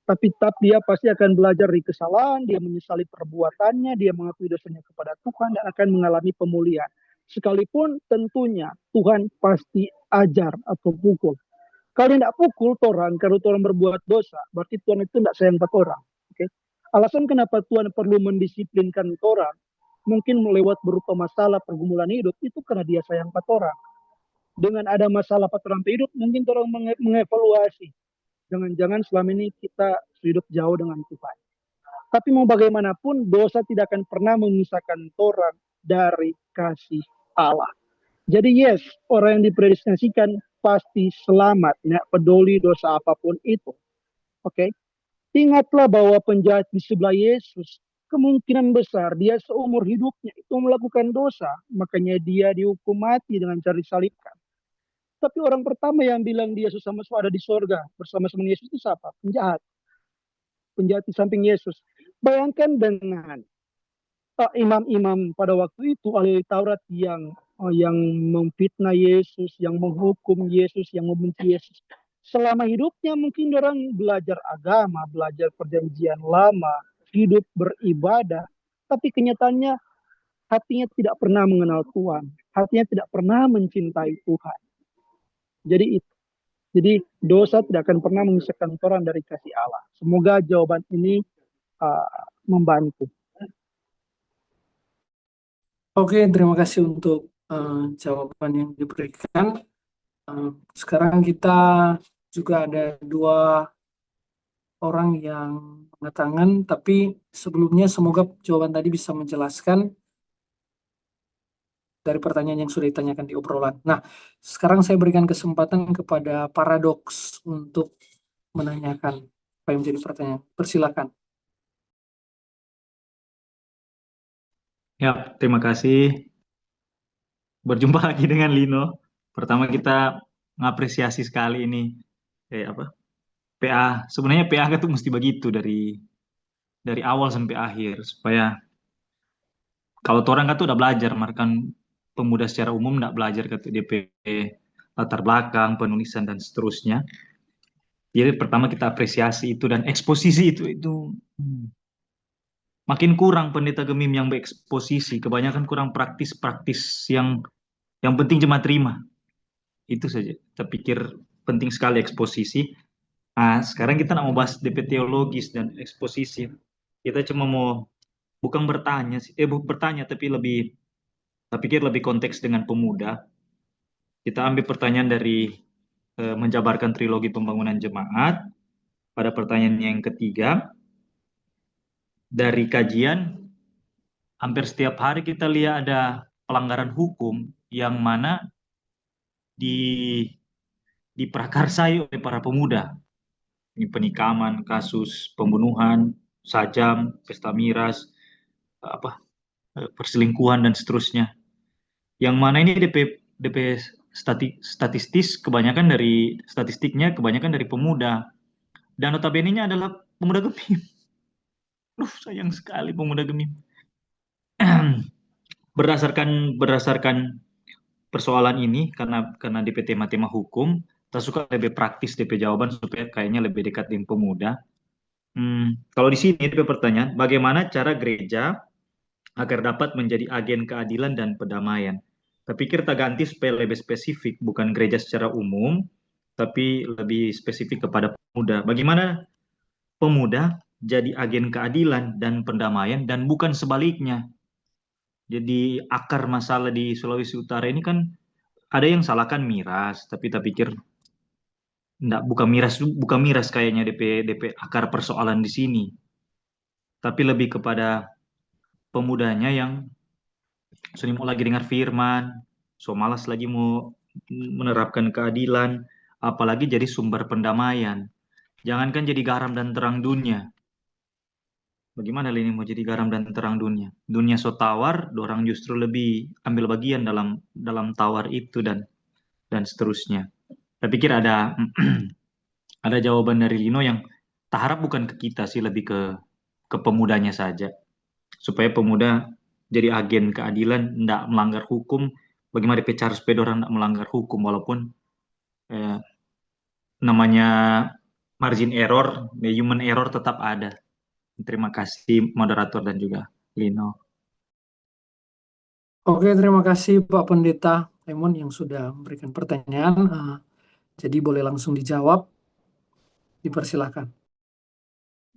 Tapi tetap dia pasti akan belajar dari kesalahan, dia menyesali perbuatannya, dia mengakui dosanya kepada Tuhan, dan akan mengalami pemulihan. Sekalipun tentunya Tuhan pasti ajar atau pukul. Kalau tidak pukul orang, kalau orang berbuat dosa, berarti Tuhan itu tidak sayang pada orang. Okay? Alasan kenapa Tuhan perlu mendisiplinkan orang, mungkin melewat berupa masalah pergumulan hidup, itu karena dia sayang pada orang. Dengan ada masalah pada orang hidup, mungkin orang mengevaluasi. Jangan-jangan selama ini kita hidup jauh dengan Tuhan. Tapi mau bagaimanapun, dosa tidak akan pernah memisahkan orang dari kasih Allah. Jadi yes, orang yang dipredestinasikan pasti selamat, tidak peduli dosa apapun itu. Oke, ingatlah bahwa penjahat di sebelah Yesus kemungkinan besar dia seumur hidupnya itu melakukan dosa, makanya dia dihukum mati dengan cara disalibkan. Tapi orang pertama yang bilang dia susah masuk ada di sorga bersama-sama Yesus itu siapa? Penjahat. Penjahat di samping Yesus. Bayangkan dengan imam-imam pada waktu itu, ahli Taurat yang memfitnah Yesus, yang menghukum Yesus, yang membenci Yesus. Selama hidupnya mungkin orang belajar agama, belajar perjanjian lama, hidup beribadah, tapi kenyataannya hatinya tidak pernah mengenal Tuhan, hatinya tidak pernah mencintai Tuhan. Jadi dosa tidak akan pernah memisahkan orang dari kasih Allah. Semoga jawaban ini membantu. Oke, terima kasih untuk jawaban yang diberikan. Sekarang kita juga ada 2 orang yang angkat tangan, tapi sebelumnya semoga jawaban tadi bisa menjelaskan dari pertanyaan yang sudah ditanyakan di obrolan. Nah, sekarang saya berikan kesempatan kepada Paradoks untuk menanyakan apa yang menjadi pertanyaan. Persilakan. Ya, terima kasih. Berjumpa lagi dengan Lino. Pertama kita mengapresiasi sekali ini PA. Sebenarnya PA itu mesti begitu dari awal sampai akhir supaya kalau orang kan tuh udah belajar, kan pemuda secara umum nggak belajar ke DP latar belakang, penulisan dan seterusnya. Jadi pertama kita apresiasi itu dan eksposisi itu makin kurang pendeta Gemim yang bereksposisi, kebanyakan kurang praktis-praktis yang penting cuma terima. Itu saja. Saya pikir penting sekali eksposisi. Nah, sekarang kita mau bahas DP teologis dan eksposisi. Kita cuma mau bukan bertanya sih, bertanya tapi saya pikir lebih konteks dengan pemuda. Kita ambil pertanyaan dari menjabarkan trilogi pembangunan jemaat. Pada pertanyaan yang ketiga, dari kajian, hampir setiap hari kita lihat ada pelanggaran hukum yang mana diprakarsai oleh para pemuda. Ini penikaman, kasus pembunuhan, sajam, pesta miras, perselingkuhan dan seterusnya. Yang mana ini DP statistiknya kebanyakan dari pemuda. Dan notabene-nya adalah pemuda Gemim. Sayang sekali pemuda Gemim. berdasarkan persoalan ini karena DP tema-tema hukum, kita suka lebih praktis DP jawaban supaya kayaknya lebih dekat dengan pemuda. Kalau di sini DP pertanyaan, bagaimana cara gereja agar dapat menjadi agen keadilan dan perdamaian? Saya pikir kita ganti supaya lebih spesifik, bukan gereja secara umum, tapi lebih spesifik kepada pemuda. Bagaimana pemuda jadi agen keadilan dan perdamaian dan bukan sebaliknya? Jadi akar masalah di Sulawesi Utara ini kan ada yang salahkan miras, tapi tak pikir enggak, bukan miras kayaknya DP akar persoalan di sini. Tapi lebih kepada pemudanya yang sudah mau lagi dengar firman, so malas lagi mau menerapkan keadilan, apalagi jadi sumber pendamaian. Jangankan jadi garam dan terang dunia. Bagaimana ini mau jadi garam dan terang dunia? Dunia so tawar, dorang justru lebih ambil bagian dalam tawar itu dan seterusnya. Saya pikir ada ada jawaban dari Lino yang tak harap bukan ke kita sih, lebih ke pemudanya saja. Supaya pemuda jadi agen keadilan, tidak melanggar hukum. Bagaimana DP cara supaya orang tidak melanggar hukum, walaupun eh, namanya margin error, human error tetap ada. Terima kasih moderator dan juga Lino. Oke, terima kasih Pak Pendeta Lemon yang sudah memberikan pertanyaan. Jadi boleh langsung dijawab. Dipersilakan.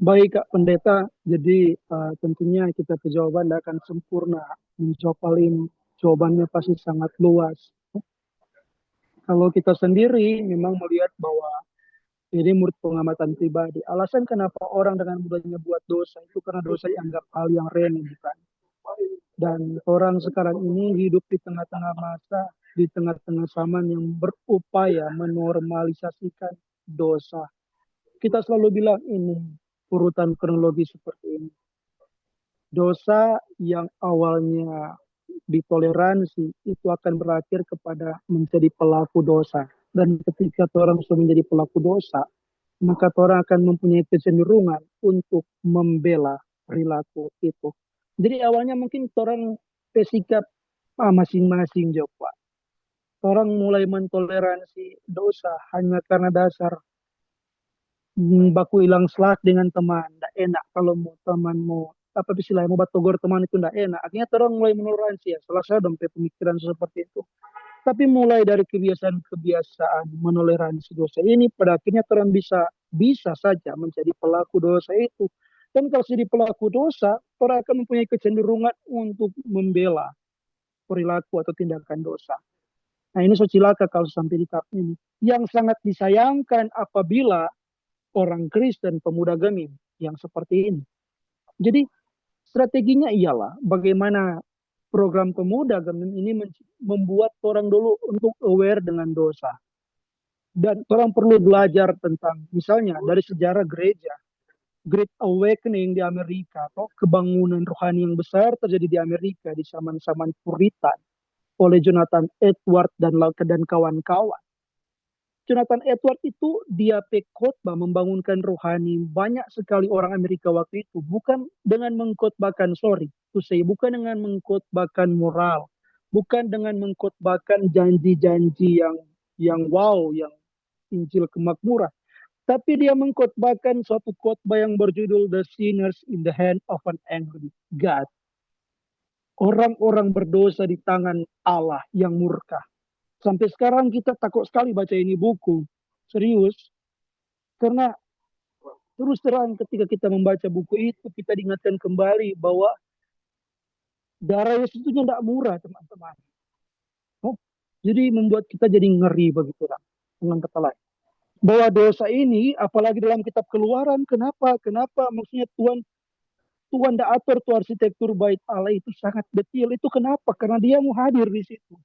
Baik Kak Pendeta, jadi tentunya kita jawaban tidak akan sempurna. Menjawab paling jawabannya pasti sangat luas. Kalau kita sendiri memang melihat bahwa ini menurut pengamatan pribadi, alasan kenapa orang dengan mudahnya buat dosa itu karena dosa dianggap hal yang remeh, bukan? Dan orang sekarang ini hidup di tengah-tengah masa, di tengah-tengah zaman yang berupaya menormalisasikan dosa. Kita selalu bilang ini urutan kronologi seperti ini. Dosa yang awalnya ditoleransi itu akan berakhir kepada menjadi pelaku dosa. Dan ketika orang sudah menjadi pelaku dosa, maka orang akan mempunyai kecenderungan untuk membela perilaku itu. Jadi awalnya mungkin orang bersikap masing-masing jawab. Orang mulai mentoleransi dosa hanya karena dasar baku hilang selak dengan teman, tidak enak kalau mau teman mau apa istilahnya mau batogor teman itu tidak enak. Akhirnya orang mulai menoleransi ya. Salah saya dong pemikiran seperti itu. Tapi mulai dari kebiasaan-kebiasaan menoleransi dosa ini, pada akhirnya orang bisa saja menjadi pelaku dosa itu. Dan kalau jadi pelaku dosa, orang akan mempunyai kecenderungan untuk membela perilaku atau tindakan dosa. Nah ini so cilaka kalau sampai di tahap ini. Yang sangat disayangkan apabila orang Kristen pemuda Gemim yang seperti ini. Jadi strateginya ialah bagaimana program pemuda Gemim ini membuat orang dulu untuk aware dengan dosa. Dan orang perlu belajar tentang misalnya dari sejarah gereja. Great Awakening di Amerika atau kebangunan rohani yang besar terjadi di Amerika di zaman-zaman Puritan oleh Jonathan Edwards dan kawan-kawan. Jonathan Edwards itu dia khotbah membangunkan rohani banyak sekali orang Amerika waktu itu, bukan dengan mengkhotbahkan bukan dengan mengkhotbahkan moral, bukan dengan mengkhotbahkan janji-janji yang wow, yang Injil kemakmuran, tapi dia mengkhotbahkan suatu khotbah yang berjudul The Sinners in the Hand of an Angry God. Orang-orang berdosa di tangan Allah yang murka. Sampai sekarang kita takut sekali baca ini buku. Serius. Karena terus terang ketika kita membaca buku itu, kita diingatkan kembali bahwa darah Yesus itu tidak murah, teman-teman. Oh, jadi membuat kita jadi ngeri begitu orang. Dengan kata lain. Bahwa dosa ini, apalagi dalam kitab Keluaran, kenapa? Maksudnya Tuhan tidak atur tuh arsitektur bait Allah itu sangat detail. Itu kenapa? Karena dia mau hadir di situ.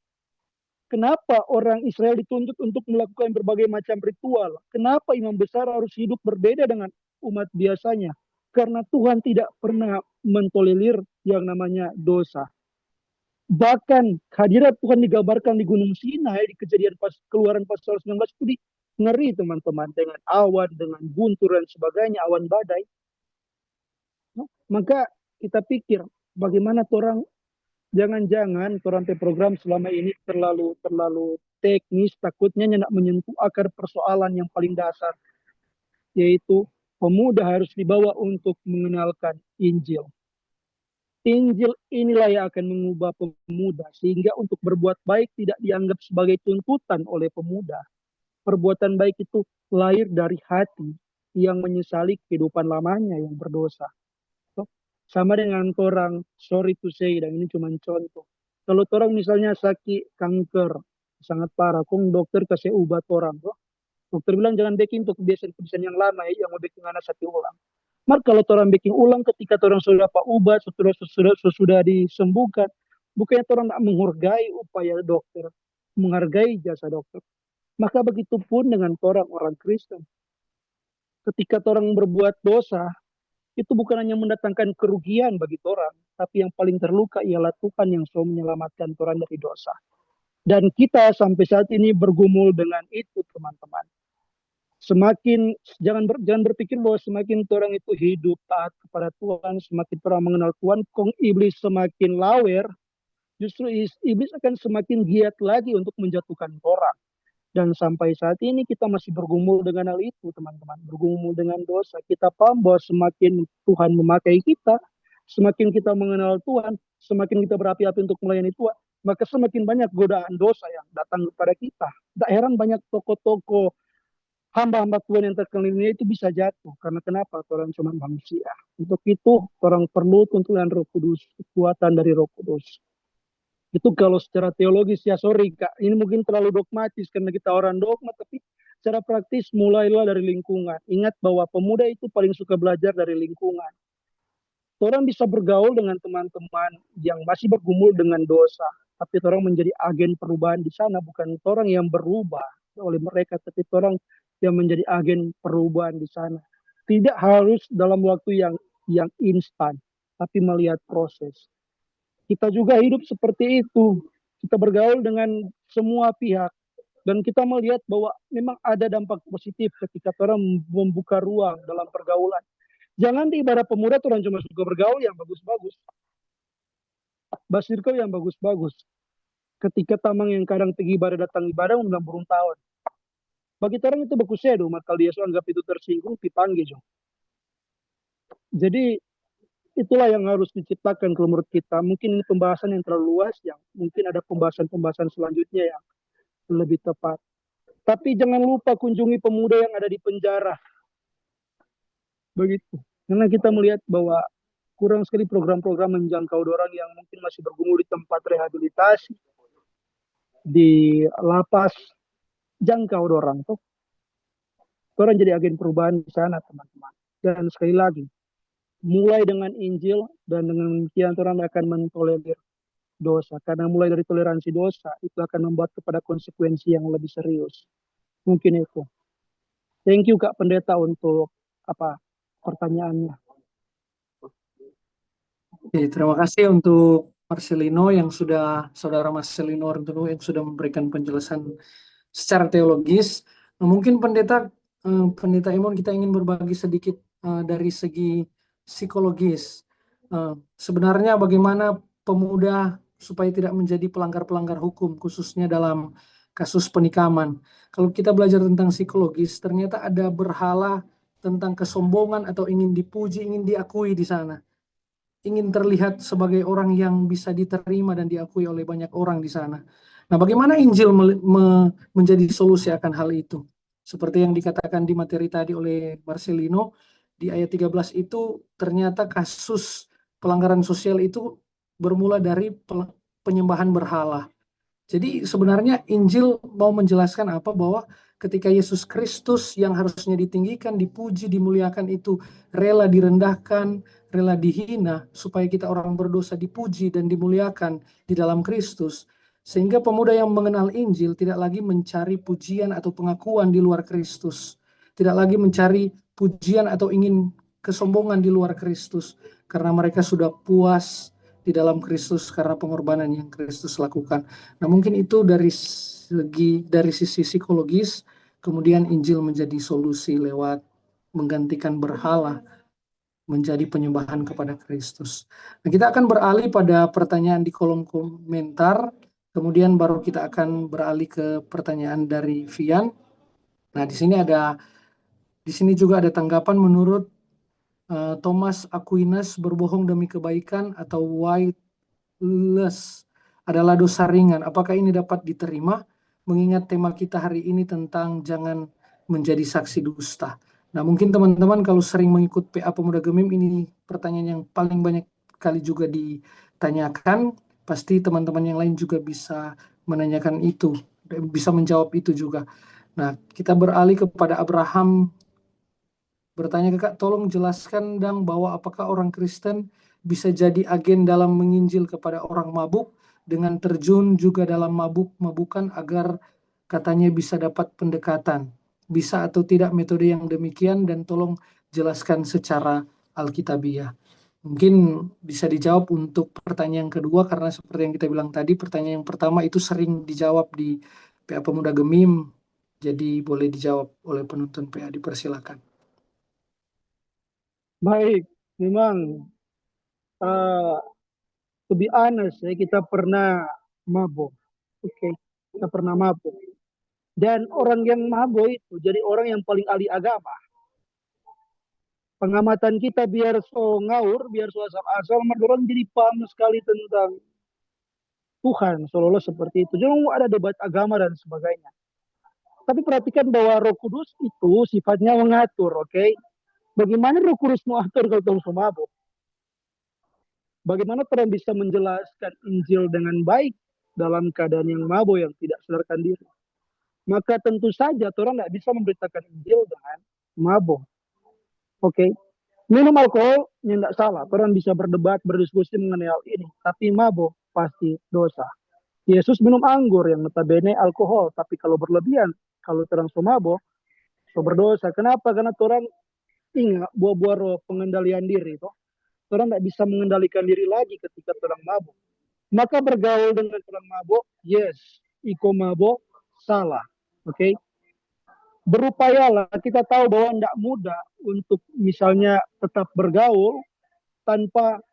Kenapa orang Israel dituntut untuk melakukan berbagai macam ritual? Kenapa imam besar harus hidup berbeda dengan umat biasanya? Karena Tuhan tidak pernah mentolerir yang namanya dosa. Bahkan hadirat Tuhan digambarkan di Gunung Sinai, di kejadian Keluaran pasal 19 itu ngeri teman-teman. Dengan awan, dengan guntur dan sebagainya, awan badai. Maka kita pikir bagaimana orang jangan-jangan orang program selama ini terlalu teknis, takutnya tidak menyentuh akar persoalan yang paling dasar, yaitu pemuda harus dibawa untuk mengenalkan Injil. Injil inilah yang akan mengubah pemuda sehingga untuk berbuat baik tidak dianggap sebagai tuntutan oleh pemuda. Perbuatan baik itu lahir dari hati yang menyesali kehidupan lamanya yang berdosa. Sama dengan orang, sorry to say, dan ini cuma contoh. Kalau orang misalnya sakit kanker, sangat parah, kong dokter kasih obat orang. Dokter bilang jangan bikin untuk kebiasaan-kebiasaan yang lama ya, yang mau bikin anak sakit ulang. Maka kalau orang bikin ulang ketika orang sudah dapat obat, sudah disembuhkan, bukannya orang tidak menghargai upaya dokter, menghargai jasa dokter. Maka begitupun dengan orang Kristen. Ketika orang berbuat dosa, itu bukan hanya mendatangkan kerugian bagi orang, tapi yang paling terluka ialah Tuhan yang selalu menyelamatkan orang dari dosa. Dan kita sampai saat ini bergumul dengan itu, teman-teman. Jangan berpikir bahwa semakin orang itu hidup taat kepada Tuhan, semakin orang mengenal Tuhan, kong iblis semakin lawer, justru iblis akan semakin giat lagi untuk menjatuhkan orang. Dan sampai saat ini kita masih bergumul dengan hal itu, teman-teman. Bergumul dengan dosa. Kita paham bahwa semakin Tuhan memakai kita, semakin kita mengenal Tuhan, semakin kita berapi-api untuk melayani Tuhan, maka semakin banyak godaan dosa yang datang kepada kita. Tak heran banyak tokoh-tokoh hamba-hamba Tuhan yang terkenal ini itu bisa jatuh. Karena kenapa? Orang cuma manusia. Untuk itu, orang perlu tuntunan Roh Kudus, kekuatan dari Roh Kudus. Itu kalau secara teologis, ya sorry Kak, ini mungkin terlalu dogmatis karena kita orang dogma, tapi secara praktis mulailah dari lingkungan. Ingat bahwa pemuda itu paling suka belajar dari lingkungan. Orang bisa bergaul dengan teman-teman yang masih bergumul dengan dosa, tapi orang menjadi agen perubahan di sana, bukan orang yang berubah oleh mereka, tapi orang yang menjadi agen perubahan di sana. Tidak harus dalam waktu yang instan, tapi melihat proses. Kita juga hidup seperti itu. Kita bergaul dengan semua pihak. Dan kita melihat bahwa memang ada dampak positif ketika orang membuka ruang dalam pergaulan. Jangan di ibadah pemuda orang cuma suka bergaul yang bagus-bagus. Basirko yang bagus-bagus. Ketika tamang yang kadang pergi ibadah datang ibadah udah burung tahun. Bagi orang itu bagus ya, maka dia anggap itu tersinggung, dipanggil. Jadi itulah yang harus diciptakan kalau menurut kita. Mungkin ini pembahasan yang terlalu luas, yang mungkin ada pembahasan-pembahasan selanjutnya yang lebih tepat. Tapi jangan lupa kunjungi pemuda yang ada di penjara. Begitu. Karena kita melihat bahwa kurang sekali program-program menjangkau orang yang mungkin masih bergumul di tempat rehabilitasi, di lapas. Jangkau orang tuh. Orang jadi agen perubahan di sana, teman-teman. Dan sekali lagi, mulai dengan Injil dan dengan demikian orang akan mentolerir dosa. Karena mulai dari toleransi dosa itu akan membuat kepada konsekuensi yang lebih serius. Mungkin itu. Thank you Kak Pendeta untuk pertanyaannya. Oke, terima kasih untuk Marcelino yang sudah, saudara Marcelino yang sudah memberikan penjelasan secara teologis. Nah, mungkin Pendeta Imon kita ingin berbagi sedikit dari segi psikologis. Sebenarnya bagaimana pemuda supaya tidak menjadi pelanggar-pelanggar hukum, khususnya dalam kasus penikaman. Kalau kita belajar tentang psikologis, ternyata ada berhala tentang kesombongan atau ingin dipuji, ingin diakui di sana. Ingin terlihat sebagai orang yang bisa diterima dan diakui oleh banyak orang di sana. Nah, bagaimana Injil menjadi solusi akan hal itu? Seperti yang dikatakan di materi tadi oleh Marcelino, di ayat 13 itu ternyata kasus pelanggaran sosial itu bermula dari penyembahan berhala. Jadi sebenarnya Injil mau menjelaskan apa? Bahwa ketika Yesus Kristus yang harusnya ditinggikan, dipuji, dimuliakan itu rela direndahkan, rela dihina, supaya kita orang berdosa dipuji dan dimuliakan di dalam Kristus. Sehingga pemuda yang mengenal Injil tidak lagi mencari pujian atau pengakuan di luar Kristus. Tidak lagi mencari pujian atau ingin kesombongan di luar Kristus. Karena mereka sudah puas di dalam Kristus karena pengorbanan yang Kristus lakukan. Nah, mungkin itu dari sisi psikologis, kemudian Injil menjadi solusi lewat menggantikan berhala menjadi penyembahan kepada Kristus. Nah, kita akan beralih pada pertanyaan di kolom komentar, kemudian baru kita akan beralih ke pertanyaan dari Vian. Nah, di sini juga ada tanggapan menurut Thomas Aquinas, berbohong demi kebaikan atau whiteless adalah dosa ringan. Apakah ini dapat diterima? Mengingat tema kita hari ini tentang jangan menjadi saksi dusta. Nah, mungkin teman-teman kalau sering mengikut PA Pemuda Gemim, ini pertanyaan yang paling banyak kali juga ditanyakan. Pasti teman-teman yang lain juga bisa menanyakan itu, bisa menjawab itu juga. Nah, kita beralih kepada Abraham. Bertanya ke Kak, tolong jelaskan dong bahwa apakah orang Kristen bisa jadi agen dalam menginjil kepada orang mabuk dengan terjun juga dalam mabuk-mabukan agar katanya bisa dapat pendekatan. Bisa atau tidak metode yang demikian, dan tolong jelaskan secara Alkitabiah. Mungkin bisa dijawab untuk pertanyaan kedua, karena seperti yang kita bilang tadi, pertanyaan yang pertama itu sering dijawab di PA Pemuda Gemim, jadi boleh dijawab oleh penuntun PA, dipersilakan. Baik, memang uh, to be honest ya, kita pernah mabuk. Oke, kita pernah mabuk. Dan orang yang mabuk itu jadi orang yang paling ahli agama. Pengamatan kita biar so ngawur, biar so asal-asal, orang jadi paham sekali tentang Tuhan, seolah-olah seperti itu. Jangan ada debat agama dan sebagainya. Tapi perhatikan bahwa Roh Kudus itu sifatnya mengatur, oke? Bagaimana Roh Kudus mengatur kalau Tuhan mabuk? Bagaimana Tuhan bisa menjelaskan Injil dengan baik dalam keadaan yang mabuk, yang tidak sadarkan diri? Maka tentu saja Tuhan tidak bisa memberitakan Injil dengan mabuk. Oke? Minum alkohol tidak salah. Orang bisa berdebat, berdiskusi mengenai hal ini. Tapi mabuk pasti dosa. Yesus minum anggur yang notabene alkohol. Tapi kalau berlebihan, kalau terang so mabuk, so berdosa. Kenapa? Karena orang ingat buah-buah roh pengendalian diri. Orang tidak bisa mengendalikan diri lagi ketika orang mabuk. Maka bergaul dengan orang mabuk, yes. Iko mabuk, salah. Oke? Berupayalah, kita tahu bahwa tidak mudah untuk misalnya tetap bergaul tanpa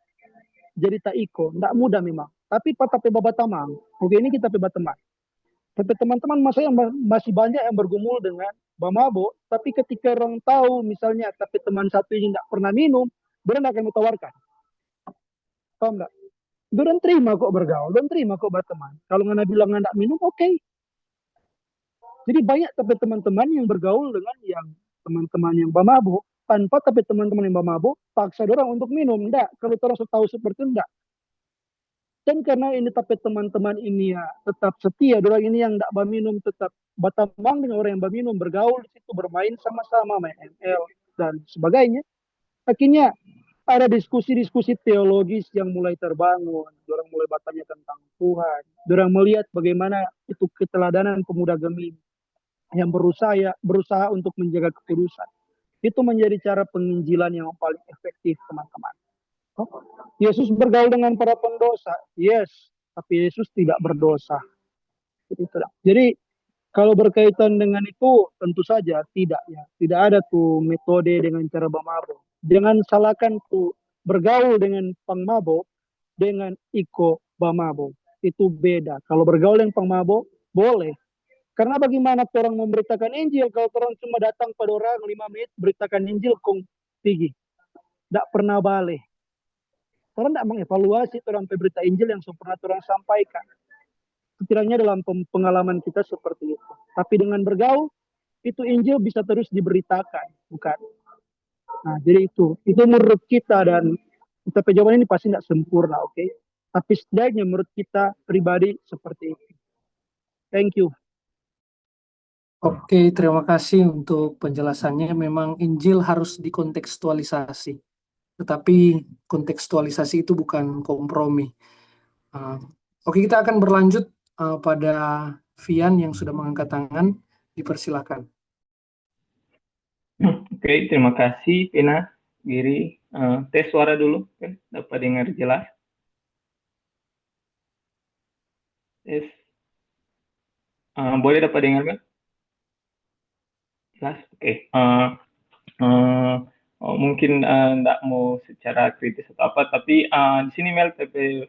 jadi taiko. Tidak mudah memang. Tapi tapi baba tamang. Oke, ini kita baba teman. Tapi teman-teman masa yang masih banyak yang bergumul dengan bamabo. Tapi ketika orang tahu misalnya tapi teman satu ini tidak pernah minum, dia akan mentawarkan. Paham nggak? Dia terima kok bergaul, dia terima kok berteman. Kalau nggak bilang nggak minum, oke. Jadi banyak tapi teman-teman yang bergaul dengan yang teman-teman yang bamabo, tanpa tapi teman-teman yang bamabo paksa orang untuk minum. Enggak, kalau orang tahu seperti itu enggak. Dan karena ini tapi teman-teman ini ya tetap setia, orang ini yang enggak minum tetap batamang dengan orang yang minum, bergaul di situ, bermain sama-sama, main ML dan sebagainya. Akhirnya ada diskusi-diskusi teologis yang mulai terbangun. Orang mulai bertanya tentang Tuhan. Orang melihat bagaimana itu keteladanan pemuda Gemim yang berusaha untuk menjaga kekudusan. Itu menjadi cara penginjilan yang paling efektif, teman-teman. Yesus bergaul dengan para pendosa, yes, tapi Yesus tidak berdosa. Jadi kalau berkaitan dengan itu tentu saja tidak ya, tidak ada tuh metode dengan cara bermabuk. Jangan salahkan tuh bergaul dengan pengmabuk dengan iko bamabuk. Itu beda. Kalau bergaul dengan pengmabuk boleh. Karena bagaimana orang memberitakan Injil kalau orang cuma datang pada orang 5 menit beritakan Injil kong tinggi. Tidak pernah balik. Orang tidak mengevaluasi orang berita Injil yang pernah orang sampaikan. Sekiranya dalam pengalaman kita seperti itu. Tapi dengan bergaul, itu Injil bisa terus diberitakan. Bukan? Nah, jadi itu menurut kita, dan tapi jawaban ini pasti tidak sempurna, oke? Okay? Tapi setidaknya menurut kita pribadi seperti itu. Thank you. Oke, terima kasih untuk penjelasannya. Memang Injil harus dikontekstualisasi, tetapi kontekstualisasi itu bukan kompromi. Oke, kita akan berlanjut pada Vian yang sudah mengangkat tangan. Dipersilakan. Oke, terima kasih Pina, Giri. Tes suara dulu, kan? Dapat dengar jelas. Tes. Boleh dapat dengar kan? Jelas, oke. Mungkin enggak mau secara kritis atau apa, tapi di sini Mel, tapi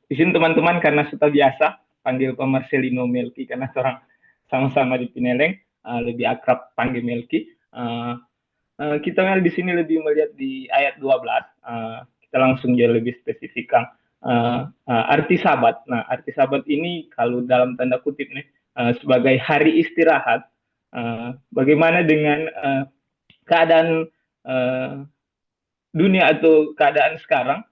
di sini teman-teman karena sudah biasa panggil Pak Marcelino Melki karena orang sama-sama di Pineleng, lebih akrab panggil Melki. Kita Mel di sini lebih melihat di ayat 12, kita langsung jadi lebih spesifikkan arti Sabat. Nah, arti Sabat ini kalau dalam tanda kutip nih sebagai hari istirahat. Bagaimana dengan keadaan dunia atau keadaan sekarang,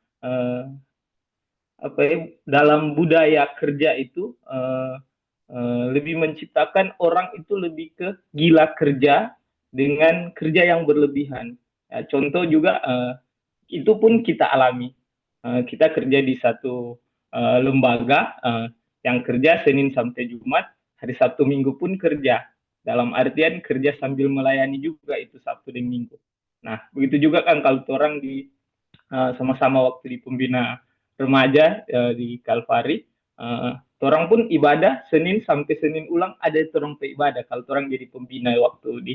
dalam budaya kerja itu lebih menciptakan orang itu lebih ke gila kerja dengan kerja yang berlebihan. Ya, contoh juga itu pun kita alami. Kita kerja di satu lembaga yang kerja Senin sampai Jumat, hari Sabtu Minggu pun kerja. Dalam artian kerja sambil melayani juga itu Sabtu dan Minggu. Nah, begitu juga kan kalau orang di sama-sama waktu di pembina remaja di Kalvari, orang pun ibadah Senin sampai Senin ulang ada orang pe ibadah. Kalau orang jadi pembina waktu di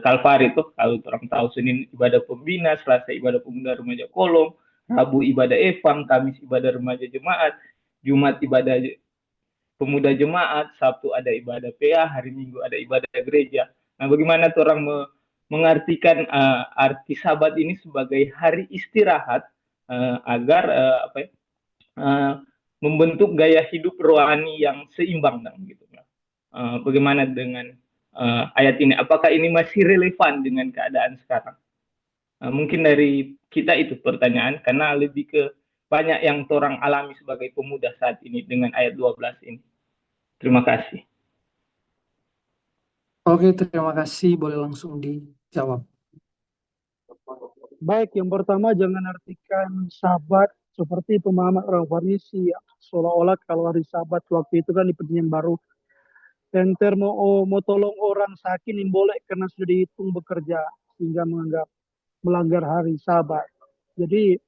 Kalvari itu, kalau orang tahu Senin ibadah pembina, Selasa ibadah pemuda remaja Kolong, Rabu ibadah Evang, Kamis ibadah remaja jemaat, Jumat ibadah pemuda jemaat, Sabtu ada ibadah PA, hari Minggu ada ibadah gereja. Nah, bagaimana orang mengartikan arti Sabat ini sebagai hari istirahat agar membentuk gaya hidup rohani yang seimbang dan gitu. Bagaimana dengan ayat ini? Apakah ini masih relevan dengan keadaan sekarang? Mungkin dari kita itu pertanyaan, karena lebih ke banyak yang orang alami sebagai pemuda saat ini dengan ayat 12 ini. Terima kasih. Oke, terima kasih. Boleh langsung dijawab. Baik, yang pertama jangan artikan Sabat seperti pemahaman orang Farisi, seolah-olah kalau hari Sabat waktu itu kan di perjanjian baru, enter mau tolong orang sakit ini boleh karena sudah dihitung bekerja sehingga menganggap melanggar hari Sabat. Jadi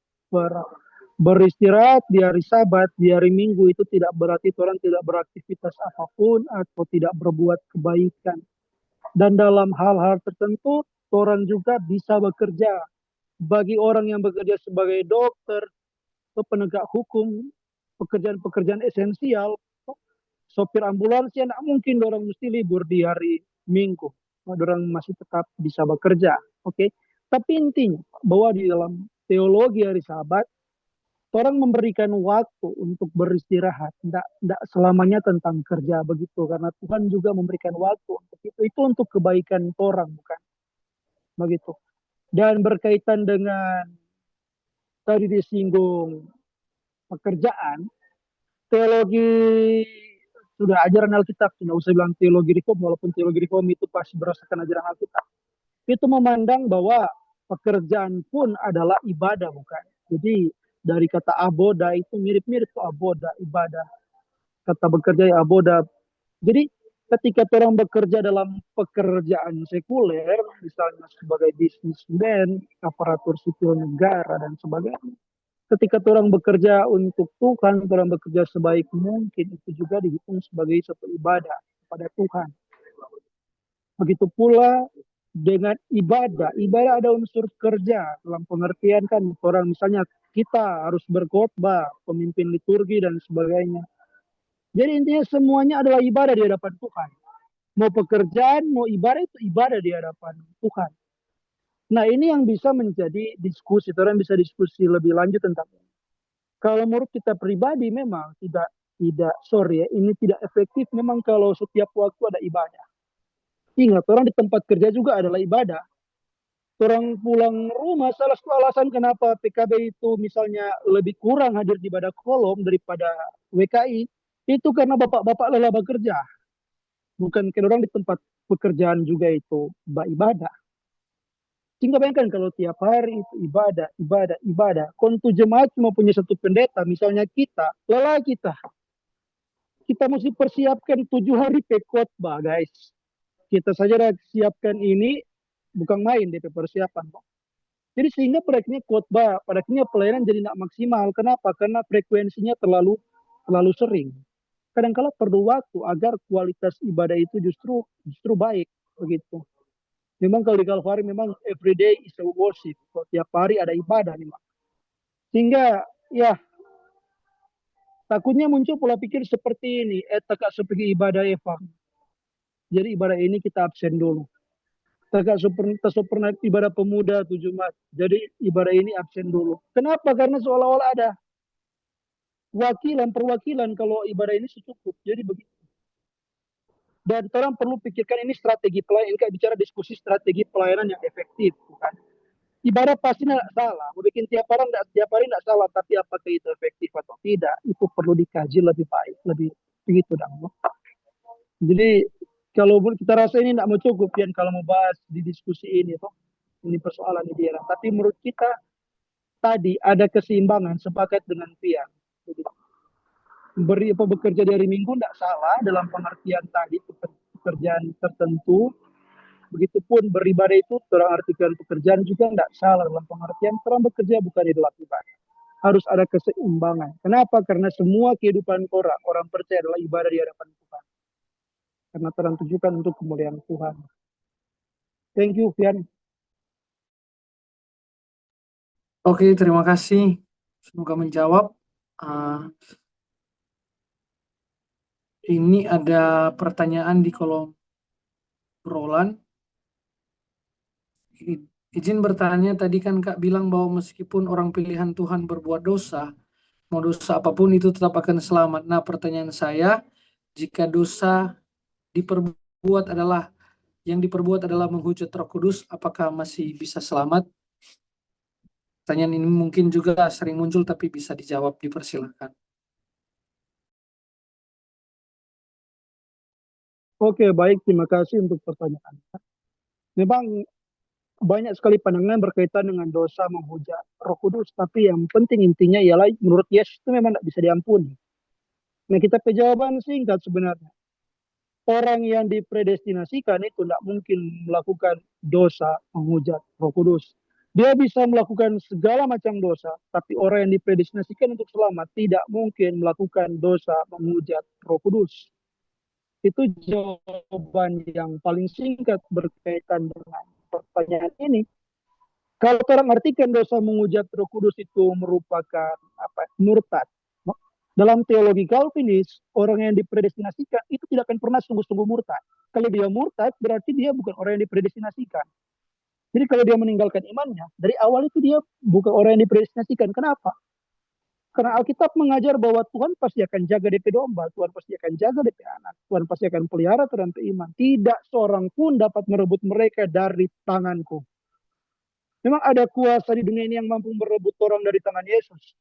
beristirahat di hari Sabat, di hari Minggu itu tidak berarti orang tidak beraktivitas apapun atau tidak berbuat kebaikan. Dan dalam hal-hal tertentu orang juga bisa bekerja. Bagi orang yang bekerja sebagai dokter atau penegak hukum, pekerjaan-pekerjaan esensial, sopir ambulans ya tidak mungkin orang mesti libur di hari Minggu. Orang masih tetap bisa bekerja. Oke. Tapi intinya bahwa di dalam teologi hari Sabat, orang memberikan waktu untuk beristirahat. Tidak selamanya tentang kerja begitu. Karena Tuhan juga memberikan waktu untuk itu. Itu untuk kebaikan orang, bukan? Begitu. Dan berkaitan dengan tadi disinggung pekerjaan, teologi sudah ajaran Alkitab, tidak usah bilang teologi reform, walaupun teologi reform itu pasti berdasarkan ajaran Alkitab. Itu memandang bahwa pekerjaan pun adalah ibadah, bukan? Jadi dari kata aboda itu mirip-mirip tuh aboda, ibadah. Kata bekerja ya aboda. Jadi ketika orang bekerja dalam pekerjaan sekuler, misalnya sebagai bisnismen, aparatur sipil negara, dan sebagainya. Ketika orang bekerja untuk Tuhan, orang bekerja sebaik mungkin, itu juga dihitung sebagai satu ibadah kepada Tuhan. Begitu pula dengan ibadah. Ibadah ada unsur kerja dalam pengertian kan orang misalnya kita harus berkhotbah, pemimpin liturgi dan sebagainya. Jadi intinya semuanya adalah ibadah di hadapan Tuhan. Mau pekerjaan, mau ibadah itu ibadah di hadapan Tuhan. Nah ini yang bisa menjadi diskusi. Orang bisa diskusi lebih lanjut tentang ini. Kalau menurut kita pribadi memang ini tidak efektif. Memang kalau setiap waktu ada ibadah. Ingat orang di tempat kerja juga adalah ibadah. Orang pulang rumah salah satu alasan kenapa PKB itu misalnya lebih kurang hadir di ibadah kolom daripada WKI itu karena bapak-bapak lelah bekerja. Bukan karena orang di tempat pekerjaan juga itu ibadah. Sehingga bayangkan kalau tiap hari itu ibadah. Kontu jemaat cuma punya satu pendeta, misalnya kita, lelah kita. Kita mesti persiapkan 7 hari khotbah, guys. Kita saja siapkan ini, bukan main DP persiapan. Jadi sehingga proyeknya khotbah, pada akhirnya pelayanan jadi tidak maksimal. Kenapa? Karena frekuensinya terlalu sering. Kadang-kala perlu waktu agar kualitas ibadah itu justru baik begitu. Memang kalau di Kalvari memang everyday is a worship. Setiap hari ada ibadah memang. Sehingga ya takutnya muncul pola pikir seperti ini, takak seperti ibadah Eva. Jadi ibadah ini kita absen dulu. Takak pernah ibadah pemuda 7 Maret. Jadi ibadah ini absen dulu. Kenapa? Karena seolah-olah ada perwakilan kalau ibadah ini cukup. Jadi begitu. Dan orang perlu pikirkan ini strategi pelayanan. Ini kayak bicara diskusi strategi pelayanan yang efektif, bukan? Ibadah pasti tidak salah. Mau bikin tiap hari tidak salah, tapi apakah itu efektif atau tidak, itu perlu dikaji lebih baik, lebih begitu dong. Jadi kalau kita rasa ini tidak mau cukup, Pian, kalau mau bahas di diskusi ini, toh ini persoalan di daerah. Tapi menurut kita tadi ada keseimbangan, sepakat dengan Pian. Bekerja dari Minggu tidak salah dalam pengertian tadi pekerjaan tertentu, Begitupun beribadah itu orang artikan pekerjaan juga tidak salah dalam pengertian orang bekerja bukan adalah ibadah. Harus ada keseimbangan. Kenapa? Karena semua kehidupan orang percaya adalah ibadah di hadapan Tuhan. Karena terang tujukan untuk kemuliaan Tuhan. Thank you, Fian. Oke, terima kasih. Semoga menjawab. Ini ada pertanyaan di kolom obrolan. Izin bertanya, tadi kan Kak bilang bahwa meskipun orang pilihan Tuhan berbuat dosa, mau dosa apapun itu tetap akan selamat. Nah, pertanyaan saya, jika dosa yang diperbuat adalah menghujat Roh Kudus, apakah masih bisa selamat? Pertanyaan ini mungkin juga sering muncul, tapi bisa dijawab, dipersilakan. Oke, baik. Terima kasih untuk pertanyaan. Memang banyak sekali pandangan berkaitan dengan dosa menghujat Roh Kudus, tapi yang penting intinya ialah menurut Yesus itu memang tidak bisa diampuni. Nah, kita ke jawaban singkat sebenarnya. Orang yang dipredestinasikan itu tidak mungkin melakukan dosa menghujat Roh Kudus. Dia bisa melakukan segala macam dosa, tapi orang yang dipredestinasikan untuk selamat tidak mungkin melakukan dosa menghujat Roh Kudus. Itu jawaban yang paling singkat berkaitan dengan pertanyaan ini. Kalau orang artikan dosa menghujat Roh Kudus itu merupakan murtad. Dalam teologi Calvinis, orang yang dipredestinasikan itu tidak akan pernah sungguh-sungguh murtad. Kalau dia murtad, berarti dia bukan orang yang dipredestinasikan. Jadi kalau dia meninggalkan imannya, dari awal itu dia bukan orang yang dipredestinasikan. Kenapa? Karena Alkitab mengajar bahwa Tuhan pasti akan jaga DP domba, Tuhan pasti akan jaga DP anak, Tuhan pasti akan pelihara orang beriman. Tidak seorang pun dapat merebut mereka dari tanganku. Memang ada kuasa di dunia ini yang mampu merebut orang dari tangan Yesus.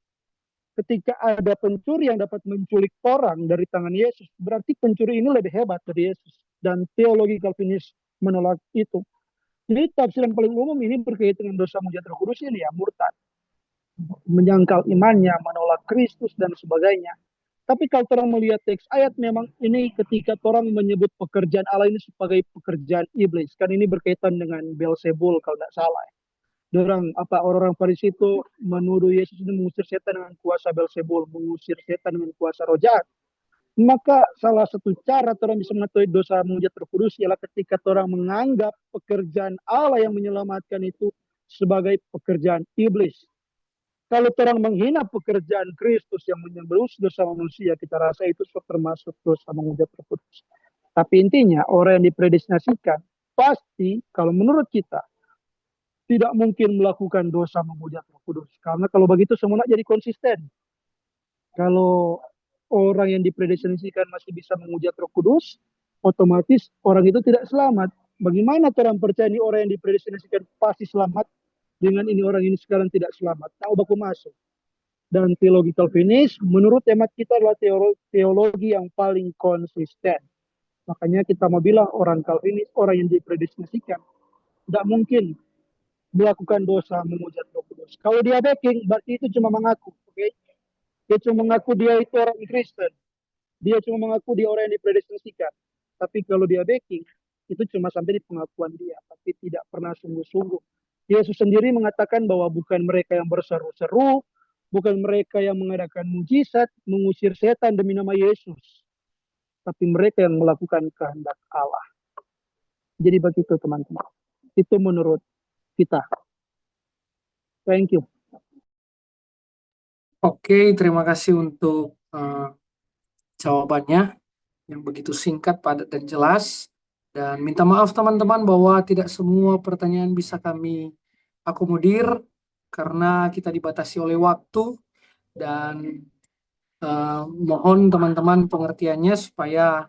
Ketika ada pencuri yang dapat menculik orang dari tangan Yesus, berarti pencuri ini lebih hebat dari Yesus. Dan teologi Calvinis menolak itu. Jadi tafsiran paling umum ini berkaitan dengan dosa menghujat Roh Kudus ini ya murtad. Menyangkal imannya, menolak Kristus dan sebagainya. Tapi kalau orang melihat teks ayat, memang ini ketika orang menyebut pekerjaan Allah ini sebagai pekerjaan iblis. Kan ini berkaitan dengan Beelzebul kalau tidak salah. Orang-orang Farisi itu menuduh Yesus ini mengusir setan dengan kuasa Beelzebul, mengusir setan dengan kuasa roh jahat. Maka salah satu cara orang bisa mengetahui dosa menghujat Roh Kudus ialah ketika orang menganggap pekerjaan Allah yang menyelamatkan itu sebagai pekerjaan iblis. Kalau orang menghina pekerjaan Kristus yang menebus dosa manusia, kita rasa itu termasuk dosa menghujat Roh Kudus. Tapi intinya orang yang dipredestinasikan pasti kalau menurut kita tidak mungkin melakukan dosa menghujat Roh Kudus. Karena kalau begitu semua jadi konsisten. Kalau orang yang dipredestinasikan masih bisa menghujat Roh Kudus, otomatis orang itu tidak selamat. Bagaimana orang percaya ini orang yang dipredestinasikan pasti selamat, dengan ini orang ini sekarang tidak selamat? Tahu baku masuk. Dan teologi Calvinis menurut hemat kita adalah teologi yang paling konsisten. Makanya kita mau bilang orang Calvinis, orang yang dipredestinasikan, tidak mungkin melakukan dosa menghujat Roh Kudus. Kalau dia backing, berarti itu cuma mengaku. Okay? Dia cuma mengaku dia itu orang Kristen. Dia cuma mengaku dia orang yang dipredestinasikan. Tapi kalau dia backing, itu cuma sampai di pengakuan dia. Tapi tidak pernah sungguh-sungguh. Yesus sendiri mengatakan bahwa bukan mereka yang berseru-seru, bukan mereka yang mengadakan mujizat, mengusir setan demi nama Yesus. Tapi mereka yang melakukan kehendak Allah. Jadi begitu teman-teman. Itu menurut kita. Thank you. Oke, terima kasih untuk jawabannya yang begitu singkat, padat, dan jelas. Dan minta maaf teman-teman bahwa tidak semua pertanyaan bisa kami akomodir karena kita dibatasi oleh waktu. Dan mohon teman-teman pengertiannya supaya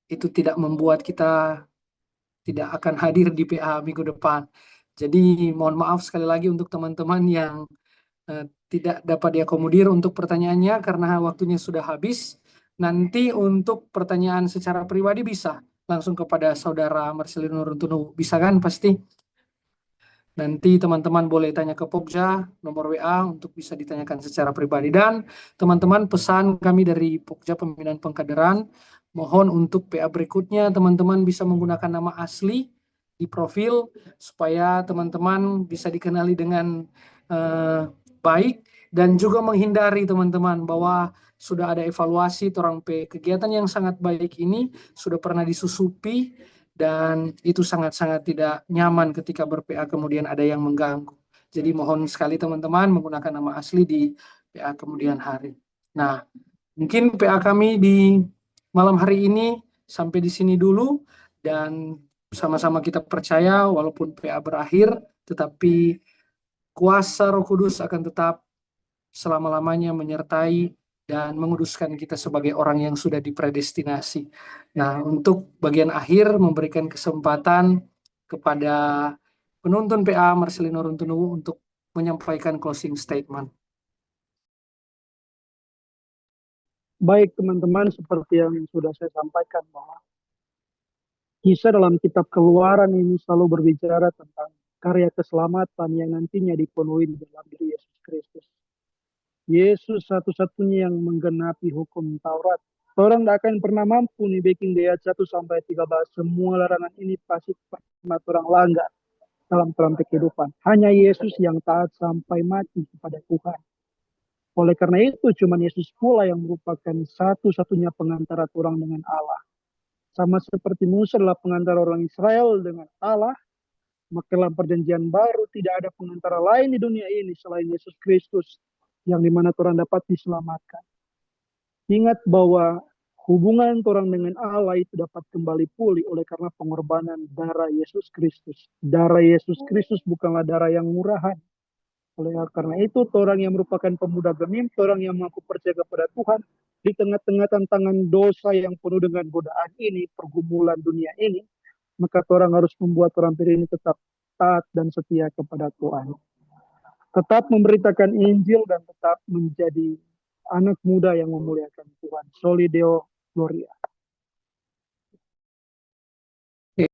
itu tidak membuat kita tidak akan hadir di PA minggu depan. Jadi mohon maaf sekali lagi untuk teman-teman yang tidak dapat diakomodir untuk pertanyaannya karena waktunya sudah habis. Nanti untuk pertanyaan secara pribadi bisa langsung kepada saudara Marcelino Runtunuwu. Bisa kan pasti? Nanti teman-teman boleh tanya ke Pokja, nomor WA untuk bisa ditanyakan secara pribadi. Dan teman-teman, pesan kami dari Pokja Pembinaan Pengkaderan, mohon untuk PA berikutnya teman-teman bisa menggunakan nama asli di profil supaya teman-teman bisa dikenali dengan baik, dan juga menghindari teman-teman bahwa sudah ada evaluasi orang kegiatan yang sangat baik ini sudah pernah disusupi, dan itu sangat-sangat tidak nyaman ketika ber-PA kemudian ada yang mengganggu. Jadi mohon sekali teman-teman menggunakan nama asli di PA kemudian hari. Nah, mungkin PA kami di malam hari ini sampai di sini dulu, dan sama-sama kita percaya walaupun PA berakhir, tetapi kuasa Roh Kudus akan tetap selama-lamanya menyertai dan menguduskan kita sebagai orang yang sudah dipredestinasi. Nah, untuk bagian akhir memberikan kesempatan kepada penuntun PA Marcelino Runtunuwu untuk menyampaikan closing statement. Baik teman-teman, seperti yang sudah saya sampaikan bahwa kisah dalam kitab Keluaran ini selalu berbicara tentang karya keselamatan yang nantinya dipenuhi di dalam diri Yesus Kristus. Yesus satu-satunya yang menggenapi hukum Taurat. Orang tidak akan pernah mampu nih bikin di ayat 1-13. Semua larangan ini pasti pernah orang langgar dalam kehidupan. Hanya Yesus yang taat sampai mati kepada Tuhan. Oleh karena itu, cuma Yesus pula yang merupakan satu-satunya pengantara orang dengan Allah. Sama seperti Musa adalah pengantara orang Israel dengan Allah, maka dalam perjanjian baru tidak ada pengantara lain di dunia ini selain Yesus Kristus, yang dimana orang dapat diselamatkan. Ingat bahwa hubungan orang dengan Allah itu dapat kembali pulih oleh karena pengorbanan darah Yesus Kristus. Darah Yesus Kristus bukanlah darah yang murahan. Oleh karena itu, orang yang merupakan pemuda gemim, orang yang mengaku percaya kepada Tuhan, di tengah-tengah tantangan dosa yang penuh dengan godaan ini, pergumulan dunia ini, maka orang harus membuat orang ini tetap taat dan setia kepada Tuhan. Tetap memberitakan Injil dan tetap menjadi anak muda yang memuliakan Tuhan. Soli Deo Gloria.